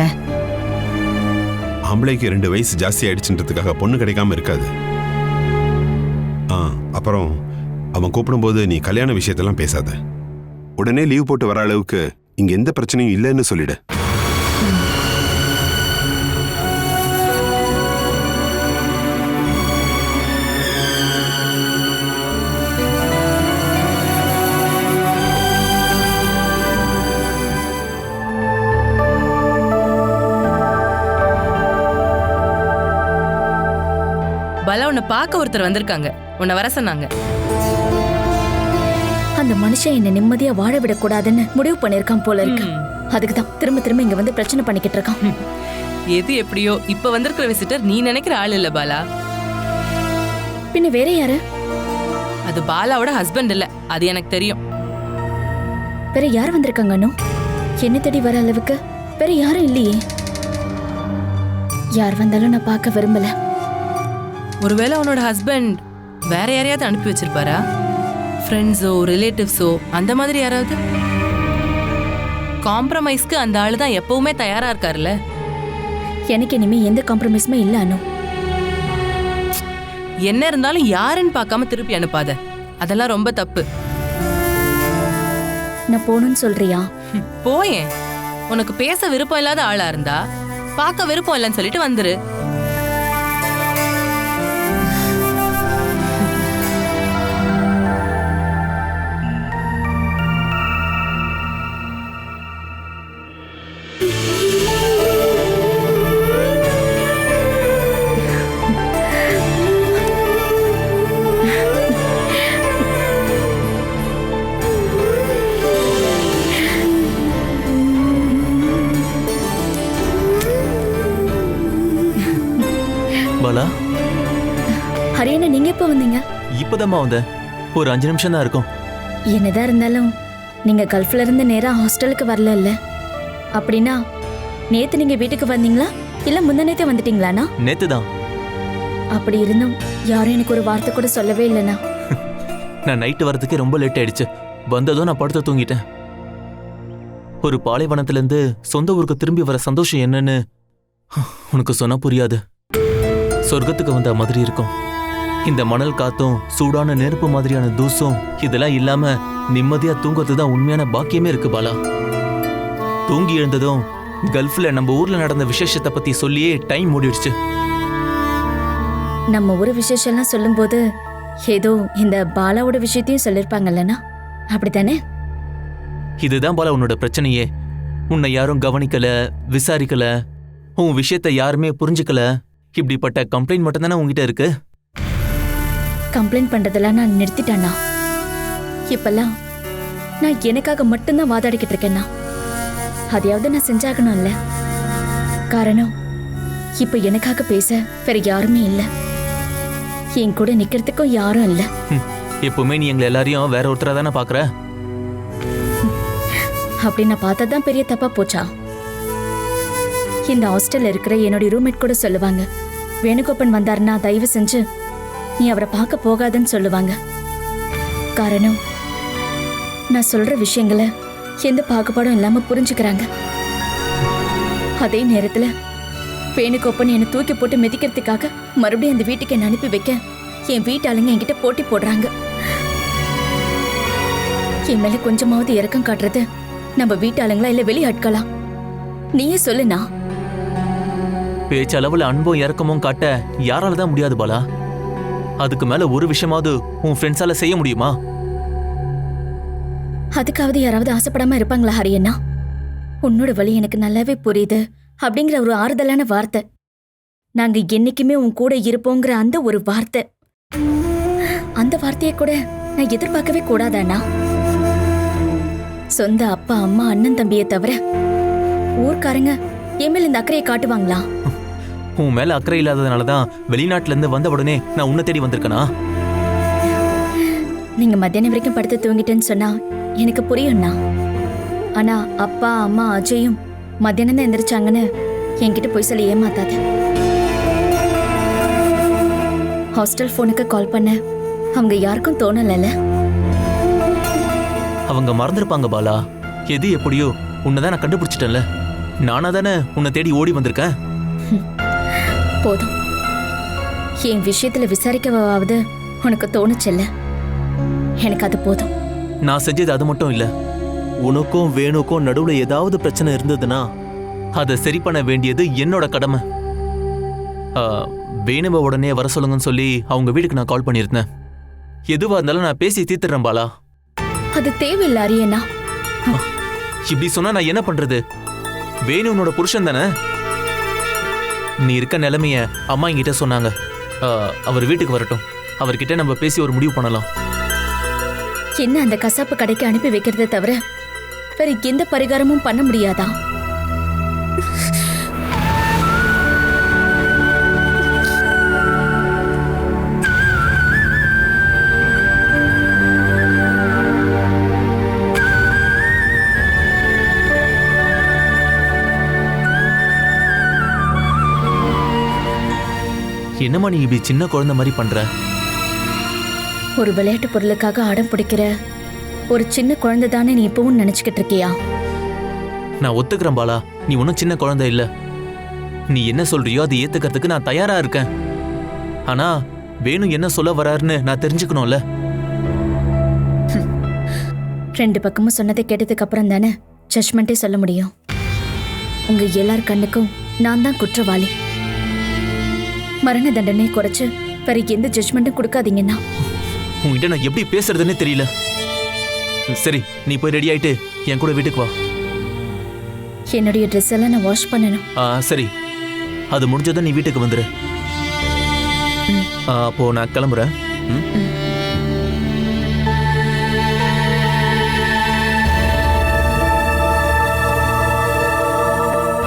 ஆம்பளைக்கு 2 வயசு ஜாஸ்தி ஆயிடுச்சுன்றதுக்காக பொண்ணு கிடைக்காம இருக்காது. அப்புறம் அவன் கூப்பிடும்போது நீ கல்யாண விஷயத்தெல்லாம் பேசாத. உடனே லீவ் போட்டு வர அளவுக்கு இங்க எந்த பிரச்சனையும் இல்லைன்னு சொல்லிடு. பாலா, உன்னை பார்க்க ஒருத்தர் வந்திருக்காங்க. உன்னை வர சொன்னாங்க. அந்த மனுஷன் என்ன நிம்மதியா வாழ விடக்கூடாதுன்னு முடிவு பண்ணிருக்கான் போல இருக்கு. அதுக்குதான் திரும்ப திரும்ப இங்க வந்து பிரச்சனை பண்ணிக்கிட்டு இருக்கான். எது எப்படியோ இப்ப வந்திருக்கிற விசிட்டர் நீ நினைக்கிற ஆள் இல்ல பாலா. பின்ன வேற யாரு? அது பாலாவோட ஹஸ்பண்ட் இல்ல, அது எனக்கு தெரியும். வேற யார் வந்திருக்காங்க அனு? என்ன தேடி வர அளவுக்கு வேற யாரும் இல்லையே. யார் வந்தாலும் நான் பார்க்க விரும்பல. ஒருவேளை உன்னோட ஹஸ்பண்ட் வேற யாரையாவது அனுப்பி வச்சிருப்பாரா? ஃப்ரெண்ட்ஸோ ரிலேட்டிவ்ஸோ அந்த மாதிரி யாராவது? காம்ப்ரமைஸ்க்கு அந்த ஆளு தான் எப்பவுமே தயாரா இருக்காருல்ல. எனக்கு இனிமே எந்த காம்ப்ரமைஸுமே இல்ல அனு. என்ன இருந்தாலும் யாருன்னு பார்க்காம திருப்பி அனுப்பாத. அதெல்லாம் ரொம்ப தப்பு. நான் போகணும்னு சொல்றியா? போயேன். உனக்கு பேச விருப்பம் இல்லாத ஆளா இருந்தா பார்க்க விருப்பம் இல்லைன்னு சொல்லிட்டு வந்துரு. பாலா, ஹரியண்ணா நீங்க எப்போ வந்தீங்க? இப்பதாம்மா வந்தேன். ஒரு 5 நிமிஷம் தான் இருக்கும். என்னதான் இருந்தாலும் நீங்க கல்ஃப்ல இருந்து நேரா ஹாஸ்டலுக்கு வரல இல்ல? அப்படின்னா நேத்து நீங்க வீட்டுக்கு வந்தீங்களா இல்ல முந்தனேத்தே வந்துட்டீங்களாண்ணா? நேத்து தான். அப்படி இருந்தும் யாரும் எனக்கு ஒரு வார்த்தை கூட சொல்லவே இல்லைண்ணா. நான் நைட்டு வரதுக்கே ரொம்ப லேட் ஆயிடுச்சு. வந்ததும் நான் படுத்து தூங்கிட்டேன். ஒரு பாலைவனத்திலிருந்து சொந்த ஊருக்கு திரும்பி வர சந்தோஷம் என்னன்னு உனக்கு சொன்னா புரியாது. சொர்க்கத்துக்கு வந்த மாதிரி இருக்கும். இந்த மணல் காத்தும் சூடான நெருப்பு மாதிரியான தூசும் இதெல்லாம் இல்லாம நிம்மதியா தூங்குறது தான் உண்மையான பாக்கியமே இருக்கு பாலா. தூங்கி எழுந்ததும் கல்ஃப்ல நம்ம ஊர்ல நடந்த விசேஷத்தை பத்தி சொல்லியே டைம் மூடிடுச்சு. நம்ம ஊர் விசேஷம்லாம் சொல்லும்போது ஏதோ இந்த பாலாவோட விஷயத்தையும் சொல்லிருப்பாங்கல்லண்ணா, அப்படித்தானே? இதுதான் பாலா உன்னோட பிரச்சனையே. உன்னை யாரும் கவனிக்கல, விசாரிக்கல, உன் விஷயத்தை யாருமே புரிஞ்சுக்கல. இப்படிப்பட்ட கம்ப்ளைண்ட் மட்டும் தானே உங்ககிட்ட இருக்கு. கம்ப்ளைண்ட் பண்றதெல்லாம் நான் நிறுத்திட்டேண்ணா. இப்பெல்லாம் நான் எனக்காக மட்டும்தான் வாதாடிக்கிட்டு இருக்கேன்னா. அதையாவது நான் செஞ்சாகணும்ல. காரணம் இப்ப எனக்காக பேச வேற யாருமே இல்ல. என் கூட நிக்கிறதுக்கும் யாரும் இல்ல. எப்பவுமே நீ எங்களை எல்லாரையும் வேற ஒருத்தரா தானே பாக்குற. அப்படி நான் பார்த்ததான் பெரிய தப்பா போச்சா? இந்த ஹாஸ்டல்ல இருக்கிற என்னோட ரூம்மேட் கூட சொல்லுவாங்க, வேணுகோப்பன் வந்தாருன்னா தயவு செஞ்சு நீ அவரை பார்க்க போகாதன்னு சொல்லுவாங்க. காரணம் நான் சொல்ற விஷயங்களை எந்த பாகுபாடும் இல்லாம புரிஞ்சுக்கிறாங்க. அதே நேரத்துல வேணுகோப்பன் என்னை தூக்கி போட்டு மிதிக்கிறதுக்காக மறுபடியும் அந்த வீட்டுக்கு என்ன அனுப்பி வைக்க என் வீட்டாளுங்க என்கிட்ட போட்டி போடுறாங்க. என் மேல கொஞ்சமாவது இரக்கம் காட்டுறது நம்ம வீட்டாளுங்களா இல்ல வெளியாட்களா? நீயே சொல்லுண்ணா. பேச்சளவுல அன்பும் இறக்கமும் காட்ட யாரால தான் முடியாது பாலா. அதுக்கு மேல ஒரு விஷயமாவது உன் ஃப்ரெண்ட்ஸால செய்ய முடியுமா? அதுக்காவது யாராவது ஆசைப்படாம இருப்பாங்களா ஹரியண்ணா? உன்னோட வழி எனக்கு நல்லாவே புரியுது அப்படிங்கிற ஒரு ஆறுதலான வார்த்தை, நாங்க என்னைக்குமே உன் கூட இருப்போங்கிற அந்த ஒரு வார்த்தை, அந்த வார்த்தையை கூட நான் எதிர்பார்க்கவே கூடாதாண்ணா? சொந்த அப்பா அம்மா அண்ணன் தம்பியை தவிர ஊர்க்காரங்க என் மேல இந்த அக்கறையை காட்டுவாங்களா? உன் மேல அக்கறை இல்லாததுனால தான் வெளிநாட்டுல இருந்து வந்த உடனே நான் உன்னை தேடி வந்திருக்கனா? நீங்க மத்தியானம் வரைக்கும் படுத்து தூங்கிட்டேன்னு சொன்னா எனக்கு புரியும்ண்ணா. ஆனா அப்பா அம்மா அஜயும் மத்தியானம் தான் எந்திரிச்சாங்கன்னு என்கிட்ட போய் சொல்லி ஏமாத்தாத. ஹாஸ்டல் போனுக்கு கால் பண்ண அவங்க யாருக்கும் தோணலல்ல. அவங்க மறந்துருப்பாங்க பாலா. எது எப்படியோ உன்னை நான் கண்டுபிடிச்சிட்டேன்ல. நானா தானே உன்னை தேடி ஓடி வந்திருக்கேன். போதும், என் விஷயத்துல விசாரிக்கவாவது உனக்கு தோணுச்சல்ல. எனக்கு அது போதும். நான் செஞ்சது அது மட்டும் இல்ல. உனக்கும் வேணுக்கும் நடுவுல ஏதாவது பிரச்சனை இருந்ததுன்னா அதை சரி பண்ண வேண்டியது என்னோட கடமை. வேணுவை உடனே வர சொல்லுங்கன்னு சொல்லி அவங்க வீட்டுக்கு நான் கால் பண்ணியிருந்தேன். எதுவா இருந்தாலும் நான் பேசி தீர்த்துறேன் பாலா. அது தேவையில்லை அரியண்ணா. இப்படி சொன்னா நான் என்ன பண்றது? வேணு உன்னோட புருஷன் தானே. நீ இருக்க நிலைமைய அம்மா என்கிட்ட சொன்னாங்க. அவர் வீட்டுக்கு வரட்டும், அவர்கிட்ட நம்ம பேசி ஒரு முடிவு பண்ணலாம். என்ன அந்த கசாப்பு கடைக்கு அனுப்பி வைக்கிறத தவிர வேற எந்த பரிகாரமும் பண்ண முடியாதா? என்னம்மா நீ இப்படி சின்ன குழந்தை மாதிரி பண்ற? ஒரு விளையாட்டு பொருளுக்காக அடம் பிடிக்கிற ஒரு சின்ன குழந்தை தானே நீ இப்பவும் நினைச்சுக்கிட்டு இருக்கியா? நான் ஒத்துக்கிறேன் பாலா, நீ ஒன்றும் சின்ன குழந்தை இல்ல. நீ என்ன சொல்றியோ அதை ஏத்துக்கிறதுக்கு நான் தயாரா இருக்கேன். ஆனா வேணு என்ன சொல்ல வராருன்னு நான் தெரிஞ்சுக்கணும்ல. ரெண்டு பக்கமும் சொன்னதை கேட்டதுக்கு அப்புறம் தானே ஜட்மெண்ட்டே சொல்ல முடியும். உங்க எல்லார் கண்ணுக்கும் நான் தான் குற்றவாளி. மரண தண்டனை குறைச்சு வேற எந்த ஜட்மெண்ட்டும் கொடுக்காதீங்கன்னா. உங்ககிட்ட நான் எப்படி பேசுறதுன்னு தெரியல. சரி, நீ போய் ரெடி ஆயிட்டு என் கூட வீட்டுக்கு வா. என்னுடைய ட்ரெஸ் எல்லாம் நான் வாஷ் பண்ணணும். சரி, அது முடிஞ்சதும் நீ வீட்டுக்கு வந்துரு. அப்போ நான் கிளம்புறேன்.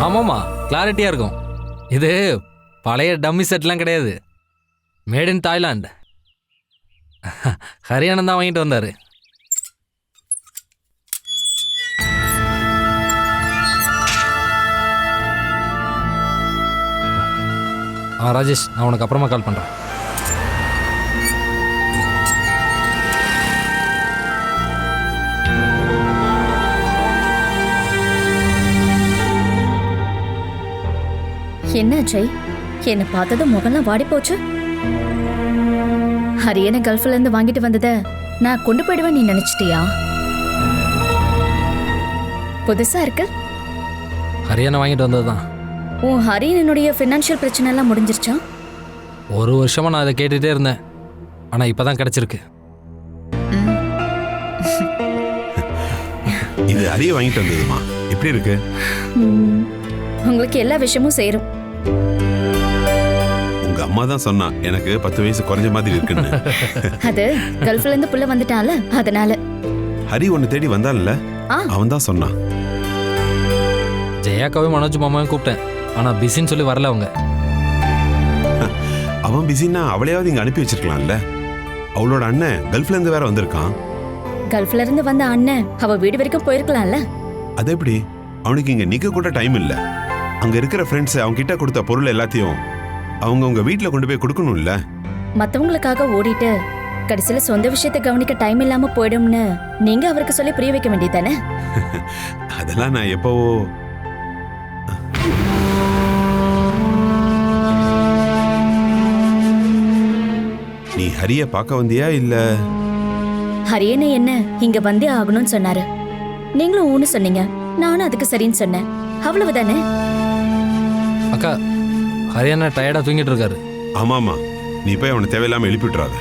ஆமாம்மா, கிளாரிட்டியாக இருக்கும். இது பழைய டம்மி செட்லாம் கிடையாது. Made in Thailand. ஹரியானா தான் வாங்கிட்டு வந்தார். ராஜேஷ், நான் உனக்கு அப்புறமா கால் பண்ணுறேன். என்ன அஜய், என்னை பார்த்ததும் முகம்லாம் வாடி போச்சு. ஹரியனை கல்ஃப்ல இருந்து வாங்கிட்டு வந்தத நான் கொண்டு போயிடுவேன் நீ நினைச்சிட்டியா? புதுசா இருக்கு. ஹரியானா வாங்கிட்டு வந்தது தான். உன் ஹரியனுடைய ஃபினான்ஷியல் பிரச்சனை எல்லாம் முடிஞ்சிருச்சா? ஒரு வருஷமா நான் அதை கேட்டுகிட்டே இருந்தேன். ஆனால் இப்போ தான் கிடச்சிருக்கு. இது அரிய வாங்கிட்டு வந்ததுமா. எப்படி இருக்கு? உங்களுக்கு எல்லா விஷயமும் சேரும். உங்க அம்மா தான் சொன்னா எனக்கு 10 வயசு குறைஞ்ச மாதிரி இருக்குன்னு. அது கல்ஃப்ல இருந்து புள்ள வந்துட்டான்ல, அதனால. ஹரி ஒன்னு தேடி வந்தான்ல, அவன் தான் சொன்னான். ஜெயாக்காவே மனோஜ் மாமாவையும் கூப்பிட்டேன், ஆனால் பிஸின்னு சொல்லி வரல அவங்க. அவன் பிஸின்னா அவளையாவது இங்க அனுப்பி வச்சிருக்கலாம்ல. அவளோட அண்ணன் கல்ஃப்ல இருந்து வேற வந்திருக்கான். கல்ஃப்ல இருந்து வந்த அண்ணன் அவ வீடு வரைக்கும் போயிருக்கலாம்ல. அது எப்படி? அவனுக்கு இங்க நிக்க கூட டைம் இல்ல. அங்க இருக்கிற ஃப்ரெண்ட்ஸ் அவங்க கிட்ட கொடுத்த பொருள் எல்லாத்தையும் அவங்க உங்க வீட்டுல கொண்டு போய் கொடுக்கணும்ல. மத்தவங்களுக்காக ஓடிட்டு கடைசியில சொந்த விஷயத்தை கவனிக்க டைம் இல்லாம போயிடும்னு நீங்க அவருக்கு சொல்லி புரிய வைக்க வேண்டியதானே? அதெல்லாம் நான் எப்பவோ. நீ ஹரிய பார்க்க வந்தியா இல்ல? ஹரியனை என்ன இங்க வந்தே ஆகணும்னு சொன்னாரு. நீங்களும் ஊன்னு சொன்னீங்க, நானும் அதுக்கு சரின்னு சொன்னேன். அவ்வளவுதானே? அக்கா, ஹரியானா டயர்டா தூங்கிட்டு இருக்காரு. ஆமாமா, நீ போய் அவனை தேவையில்லாம எழுப்பிட்டுறாத.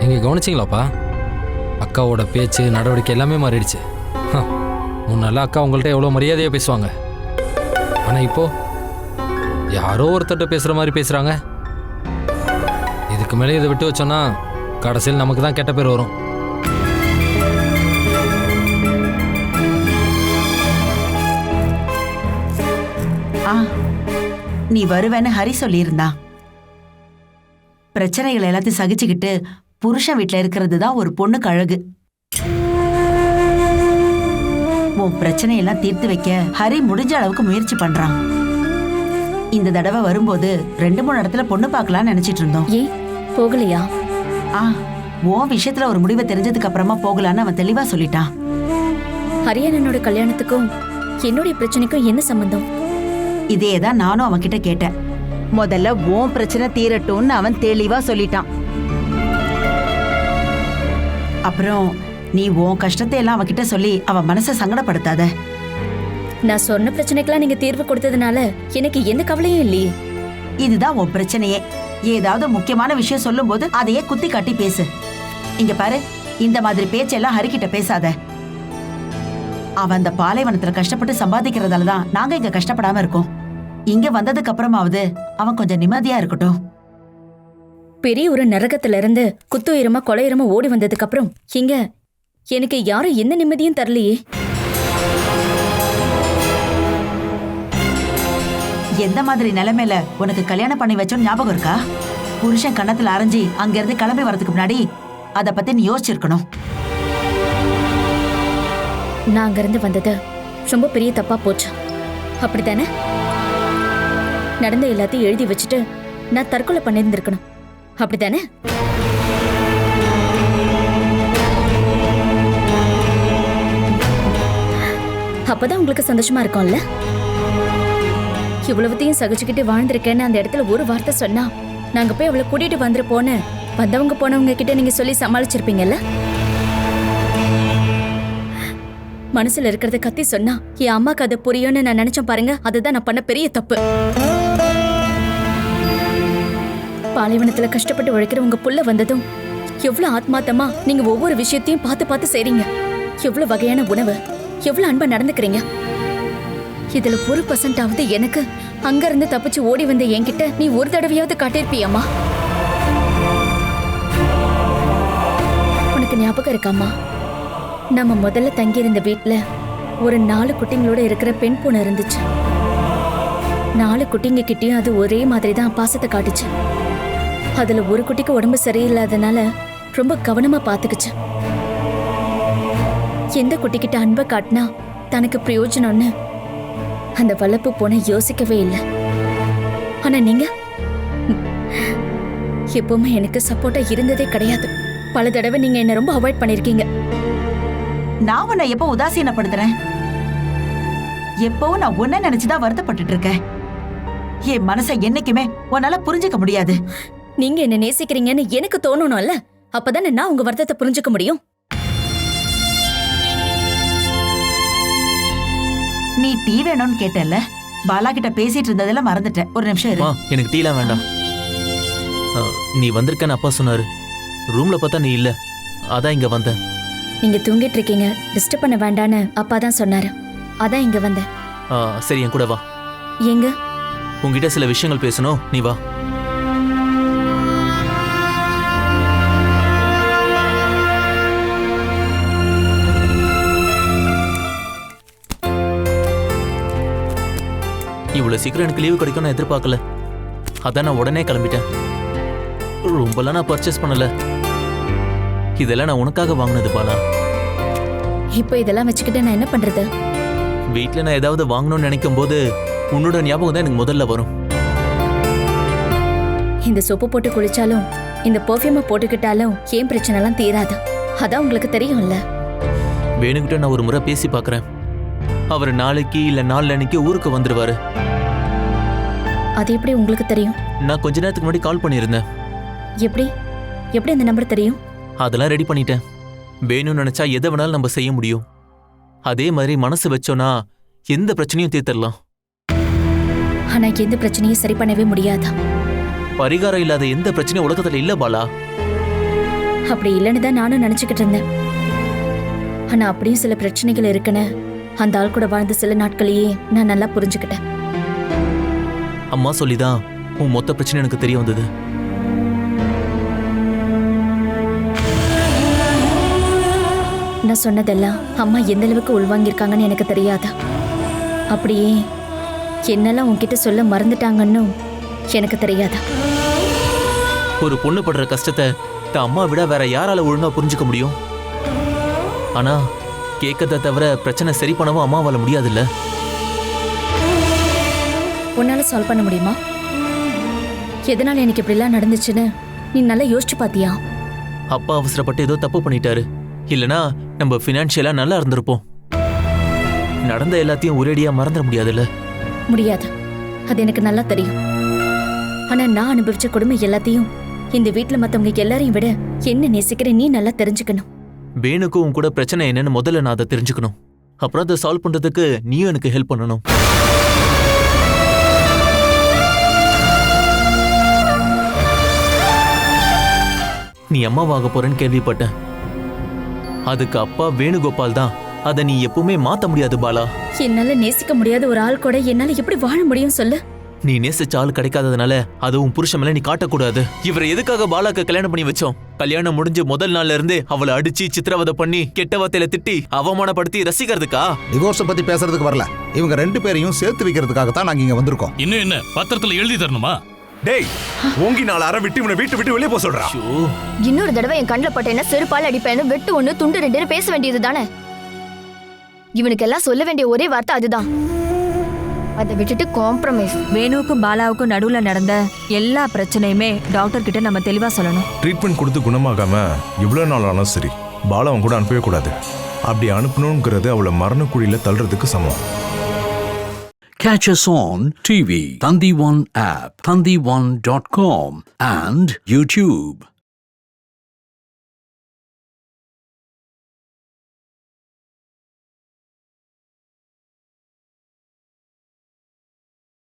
நீங்க கவனிச்சிங்களாப்பா? அக்காவோட பேச்சு நடவடிக்கை எல்லாமே மாறிடுச்சு. முன்னால அக்கா உங்கள்கிட்ட எவ்வளோ மரியாதையாக பேசுவாங்க, ஆனா இப்போ யாரோ ஒருத்தர்கிட்ட பேசுற மாதிரி பேசுறாங்க. இதுக்கு மேலே இதை விட்டு வச்சோன்னா கடைசியில் நமக்கு தான் கெட்ட பேர் வரும். நீ வருவேன்னு ஹரி சொல்லியிருந்தான். பிரச்சனைகள் எல்லாத்தையும் சகிச்சுக்கிட்டு புருஷன் வீட்டுல இருக்கிறது தான் ஒரு பொண்ணுக்கு அழகு. உன் பிரச்சனையெல்லாம் தீர்த்து வைக்க ஹரி முடிஞ்ச அளவுக்கு முயற்சி பண்றான். இந்த தடவை வரும்போது 2-3 இடத்துல பொண்ணு பார்க்கலாம்னு நினைச்சிட்டு இருந்தோம். ஏன் போகலையா? உன் விஷயத்துல ஒரு முடிவை தெரிஞ்சதுக்கு அப்புறமா போகலான்னு அவன் தெளிவா சொல்லிட்டான். ஹரியனனோட கல்யாணத்துக்கும் என்னுடைய பிரச்சனைக்கும் என்ன சம்பந்தம்? இதேதான் நானும் அவன் கிட்ட கேட்டேன். முதல்ல உன் பிரச்சனை தீரட்டும்னு அவன் தெளிவா சொல்லிட்டான். அப்புறம் நீ உன் கஷ்டத்தை எல்லாம் அவன்கிட்ட சொல்லி அவன் மனசை சங்கடப்படுத்தாத. நான் சொன்ன பிரச்சனைக்கெல்லாம் நீங்க தீர்வு கொடுத்ததுனால எனக்கு எந்த கவலையும் இல்லையே. இதுதான் உன் பிரச்சனையே. ஏதாவது முக்கியமான விஷயம் சொல்லும் போது அதையே குத்தி காட்டி பேசு. இங்க பாரு, இந்த மாதிரி பேச்செல்லாம் ஹரிக்கிட்ட பேசாத. அவன் அந்த பாலைவனத்துல கஷ்டப்பட்டு சம்பாதிக்கிறதாலதான் நாங்க இங்க கஷ்டப்படாம இருக்கோம். இங்க வந்ததுக்கு அப்புறமாவது அவன் கொஞ்சம் நிம்மதியா இருக்கட்டும். பெரிய ஒரு நரகத்துல இருந்து குத்துயிரமா கொலையுரமா ஓடி வந்ததுக்கு அப்புறம் இங்க எனக்கு யாரும் எந்த நிம்மதியும் தரலையே. எந்த மாதிரி நிலைமையில உனக்கு கல்யாணம் பண்ணி வச்சோம் ஞாபகம் இருக்கா? புருஷன் கண்ணத்துல அரைஞ்சி அங்க இருந்து கிளம்பி வரதுக்கு முன்னாடி அத பத்தி நீ யோசிச்சிருக்கணும். நான் அங்கிருந்து வந்தது ரொம்ப பெரிய தப்பா போச்சு, அப்படித்தானே? நடந்த எல்லாத்தையும் எழுதி வச்சுட்டு நான் தற்கொலை பண்ணியிருந்திருக்கணும், அப்படித்தானே? அப்பதான் உங்களுக்கு சந்தோஷமா இருக்கும்ல? இவ்வளவுத்தையும் சகிச்சுக்கிட்டு வாழ்ந்திருக்கேன்னு அந்த இடத்துல ஒரு வார்த்தை சொன்னா நாங்க போய் அவளை கூட்டிட்டு வந்துருப்போன்னு வந்தவங்க போனவங்க கிட்ட நீங்க சொல்லி சமாளிச்சிருப்பீங்கல்ல. மனசுல இருக்கிறத கத்தி சொன்னா என் அம்மாக்கு அது புரியும்னு நான் நினைச்சேன் பாருங்க. அதுதான் நான் பண்ண பெரிய தப்பு. பாலைவனத்துல கஷ்டப்பட்டு உழைக்கிற உங்க புள்ள வந்ததும் எவ்வளவு ஆத்மார்த்தமா நீங்க ஒவ்வொரு விஷயத்தையும் பார்த்து பார்த்து செய்றீங்க. எவ்வளவு வகையான உணவு, எவ்வளவு அன்பா நடந்துக்கிறீங்க. இதுல 1% எனக்கு அங்க இருந்து தப்பிச்சு ஓடி வந்த என்கிட்ட நீ ஒரு தடவையாவது காட்டியிருப்பியம்மா? உனக்கு ஞாபகம் இருக்காம்மா, நம்ம முதல்ல தங்கியிருந்த வீட்டுல ஒரு 4 குட்டிங்களோட இருக்கிற பெண் பூனை இருந்துச்சு. 4 குட்டிங்க கிட்டயும் அது ஒரே மாதிரி தான் பாசத்தை காட்டுச்சு. அதுல ஒரு குட்டிக்கு உடம்பு சரியில்லாதனால ரொம்ப கவனமா பாத்துக்குச்சு. எந்த குட்டிக்கிட்ட அன்பை காட்டினா தனக்கு பிரயோஜனம்னு அந்த வளர்ப்பு பூனை யோசிக்கவே இல்லை. ஆனா நீங்க எப்பவுமே எனக்கு சப்போர்ட்டா இருந்ததே கிடையாது. பல தடவை நீங்க என்ன ரொம்ப அவாய்ட் பண்ணிருக்கீங்க. நான் உன்னை எப்போ உதாசீனப்படுத்துறேன்? எப்பவும் நான் உன்ன நினைச்சுதான் வருத்தப்பட்டு இருக்கேன். என் மனசை என்னைக்குமே உன்னால புரிஞ்சுக்க முடியாது. நீங்க என்ன நேசிக்கிறீங்கன்னு எனக்கு தோணணும்ல, அப்பதானே நான் உங்க வருத்தத்தை புரிஞ்சுக்க முடியும். நீ டீ வேணும்னு கேட்டல, பாலா கிட்ட பேசிட்டு இருந்ததெல்லாம் மறந்துட்டேன். ஒரு நிமிஷம் இரு. எனக்கு டீலாம் வேண்டாம். நீ வந்திருக்கன்னு அப்பா சொன்னாரு. ரூம்ல பார்த்தா நீ இல்ல, அதான் இங்க வந்தேன். நீங்க தூங்கிட்டு இருக்கீங்க, டிஸ்டர்ப் பண்ண வேண்டான்னு அப்பா தான் சொன்னாரு. அதான் இங்க வந்தேன். சரி, என் கூட வா. எங்க? உங்ககிட்ட சில விஷயங்கள் பேசணும், நீ வா. இவ்வளவு சீக்கிரம் எனக்கு லீவு கிடைக்கும் நான் எதிர்பார்க்கல. அதான் நான் உடனே கிளம்பிட்டேன். ரொம்பலாம் நான் பர்ச்சேஸ் பண்ணல. இதெல்லாம் நான் உனக்காக வாங்கினது பாலா. இப்போ இதெல்லாம் வச்சுக்கிட்டு நான் என்ன பண்றது? வீட்டுல நான் ஏதாவது வாங்கணும்னு நினைக்கும் போது உன்னோட ஞாபகம் தான் எனக்கு முதல்ல வரும். இந்த சோப்பு போட்டு குளிச்சாலும் இந்த பெர்ஃப்யூமை போட்டுக்கிட்டாலும் ஏன் பிரச்சனைலாம் தீராது. அதான் உங்களுக்கு தெரியும்ல. வேணுகிட்ட நான் ஒரு முறை பேசி பார்க்கறேன். அவர் நாளைக்கு இல்ல நாளன்னைக்கு ஊருக்கு வந்துருவாரு. அது எப்படி உங்களுக்கு தெரியும்? நான் கொஞ்ச நேரத்துக்கு முன்னாடி கால் பண்ணியிருந்தேன். எப்படி எப்படி அந்த நம்பர் தெரியும்? அதெல்லாம் ரெடி பண்ணிட்டேன். வேணும்னு நினைச்சா எதை வேணாலும் நம்ம செய்ய முடியும். அதே மாதிரி மனசு வச்சோன்னா எந்த பிரச்சனையும் தீர்த்திடலாம். ஆனா எந்த பிரச்சனையும் சரி பண்ணவே முடியாதா? பரிகாரம் இல்லாத எந்த பிரச்சனையும் உலகத்துல இல்ல பாலா. அப்படி இல்லைன்னு தான் நானும் நினைச்சுக்கிட்டு இருந்தேன். ஆனா அப்படியும் சில பிரச்சனைகள் இருக்குன்னு அந்த ஆள் கூட வாழ்ந்த சில நாட்களையே நான் நல்லா புரிஞ்சுக்கிட்டேன். அம்மா சொல்லிதான் உன் மொத்த பிரச்சனை எனக்கு தெரிய வந்தது. நான் சொன்னதெல்லாம் அம்மா எந்த அளவுக்கு உள்வாங்கியிருக்காங்கன்னு எனக்கு தெரியாதா? அப்படியே என்னெல்லாம் உன்கிட்ட சொல்ல மறந்துட்டாங்கன்னு எனக்கு தெரியாதா? ஒரு பொண்ணு படுற கஷ்டத்தை தான் அம்மா விட வேற யாரால ஒழுங்கா புரிஞ்சுக்க முடியும்? ஆனா கேட்கறத தவிர பிரச்சனை சரி பண்ணவும் அம்மாவால முடியாதுல்ல. உன்னால சால்வ் பண்ண முடியுமா? எதனால எனக்கு இப்படிலாம் நடந்துச்சுன்னு நீ நல்லா யோசிச்சு பாத்தியா? அப்பா அவசரப்பட்டு ஏதோ தப்பு பண்ணிட்டாரு. இல்லனா நம்ம ஃபினான்ஷியலா நல்லா இருந்திருப்போம். நடந்த எல்லாத்தையும் ஒரேடியா மறந்துட முடியாதுல்ல. முடியாது, அது எனக்கு நல்லா தெரியும். ஆனா நான் அனுபவிச்ச கொடுமை எல்லாத்தையும் இந்த வீட்டுல மத்தவங்க எல்லாரையும் விட என்ன நேசிக்கிற நீ நல்லா தெரிஞ்சுக்கணும். வேணுக்கும் உன் கூட பிரச்சனை என்னன்னு முதல்ல நான் அதை தெரிஞ்சுக்கணும். அப்புறம் அதை சால்வ் பண்றதுக்கு நீயும் எனக்கு ஹெல்ப் பண்ணணும். நீ அம்மாவாக போறேன்னு கேள்விப்பட்டேன். அதுக்கு அப்பா வேணுகோபால் தான். அதை நீ எப்பவுமே மாத்த முடியாது பாலா. என்னால நேசிக்க முடியாத ஒரு ஆள் கூட என்னால எப்படி வாழ முடியும் சொல்லு? நீ நேசிச்ச ஆள் கிடைக்காததுனால அது உன் புருஷன் மேல நீ காட்டக்கூடாது. இவரை எதுக்காக பாலாக்கு கல்யாணம் பண்ணி வச்சோம்? கல்யாணம் முடிஞ்சு முதல் நாள்ல இருந்தே அவளை அடிச்சு சித்திரவதை பண்ணி கெட்ட வார்த்தையில திட்டி அவமானப்படுத்தி ரசிக்கிறதுக்கா? டிவோர்ஸ பத்தி பேசுறதுக்கு வரல. இவங்க 2 பேரையும் சேர்த்து வைக்கிறதுக்காக தான் நாங்க இங்க வந்திருக்கோம். இன்னும் என்ன பத்திரத்துல எழுதி தரணுமா? டேய் ஓங்கி 4 அரை விட்டு இவனை வீட்டு விட்டு வெளியே போக சொல்றா. இன்னொரு தடவை என் கண்ணில் பட்டேன்னா செருப்பால் அடிப்பேன்னு வெட்டு 1 துண்டு 2 பேச வேண்டியது தானே. இவனுக்கெல்லாம் சொல்ல வேண்டிய ஒரே வார்த்தை அதுதான். அதை விட்டுட்டு காம்ப்ரமைஸ். வேணுவுக்கும் பாலாவுக்கும் நடுவுல நடந்த எல்லா பிரச்சனையுமே டாக்டர் கிட்ட நம்ம தெளிவா சொல்லணும். ட்ரீட்மெண்ட் கொடுத்து குணமாகாம இவ்வளவு நாள் ஆனாலும் சரி பாலாவும் கூட அனுப்பவே கூடாது. அப்படி அனுப்பணுங்கிறது அவளை மரணக்குழியில தள்ளுறதுக்கு சமம். Catch us on TV, Thandivan app, thandivan.com and YouTube.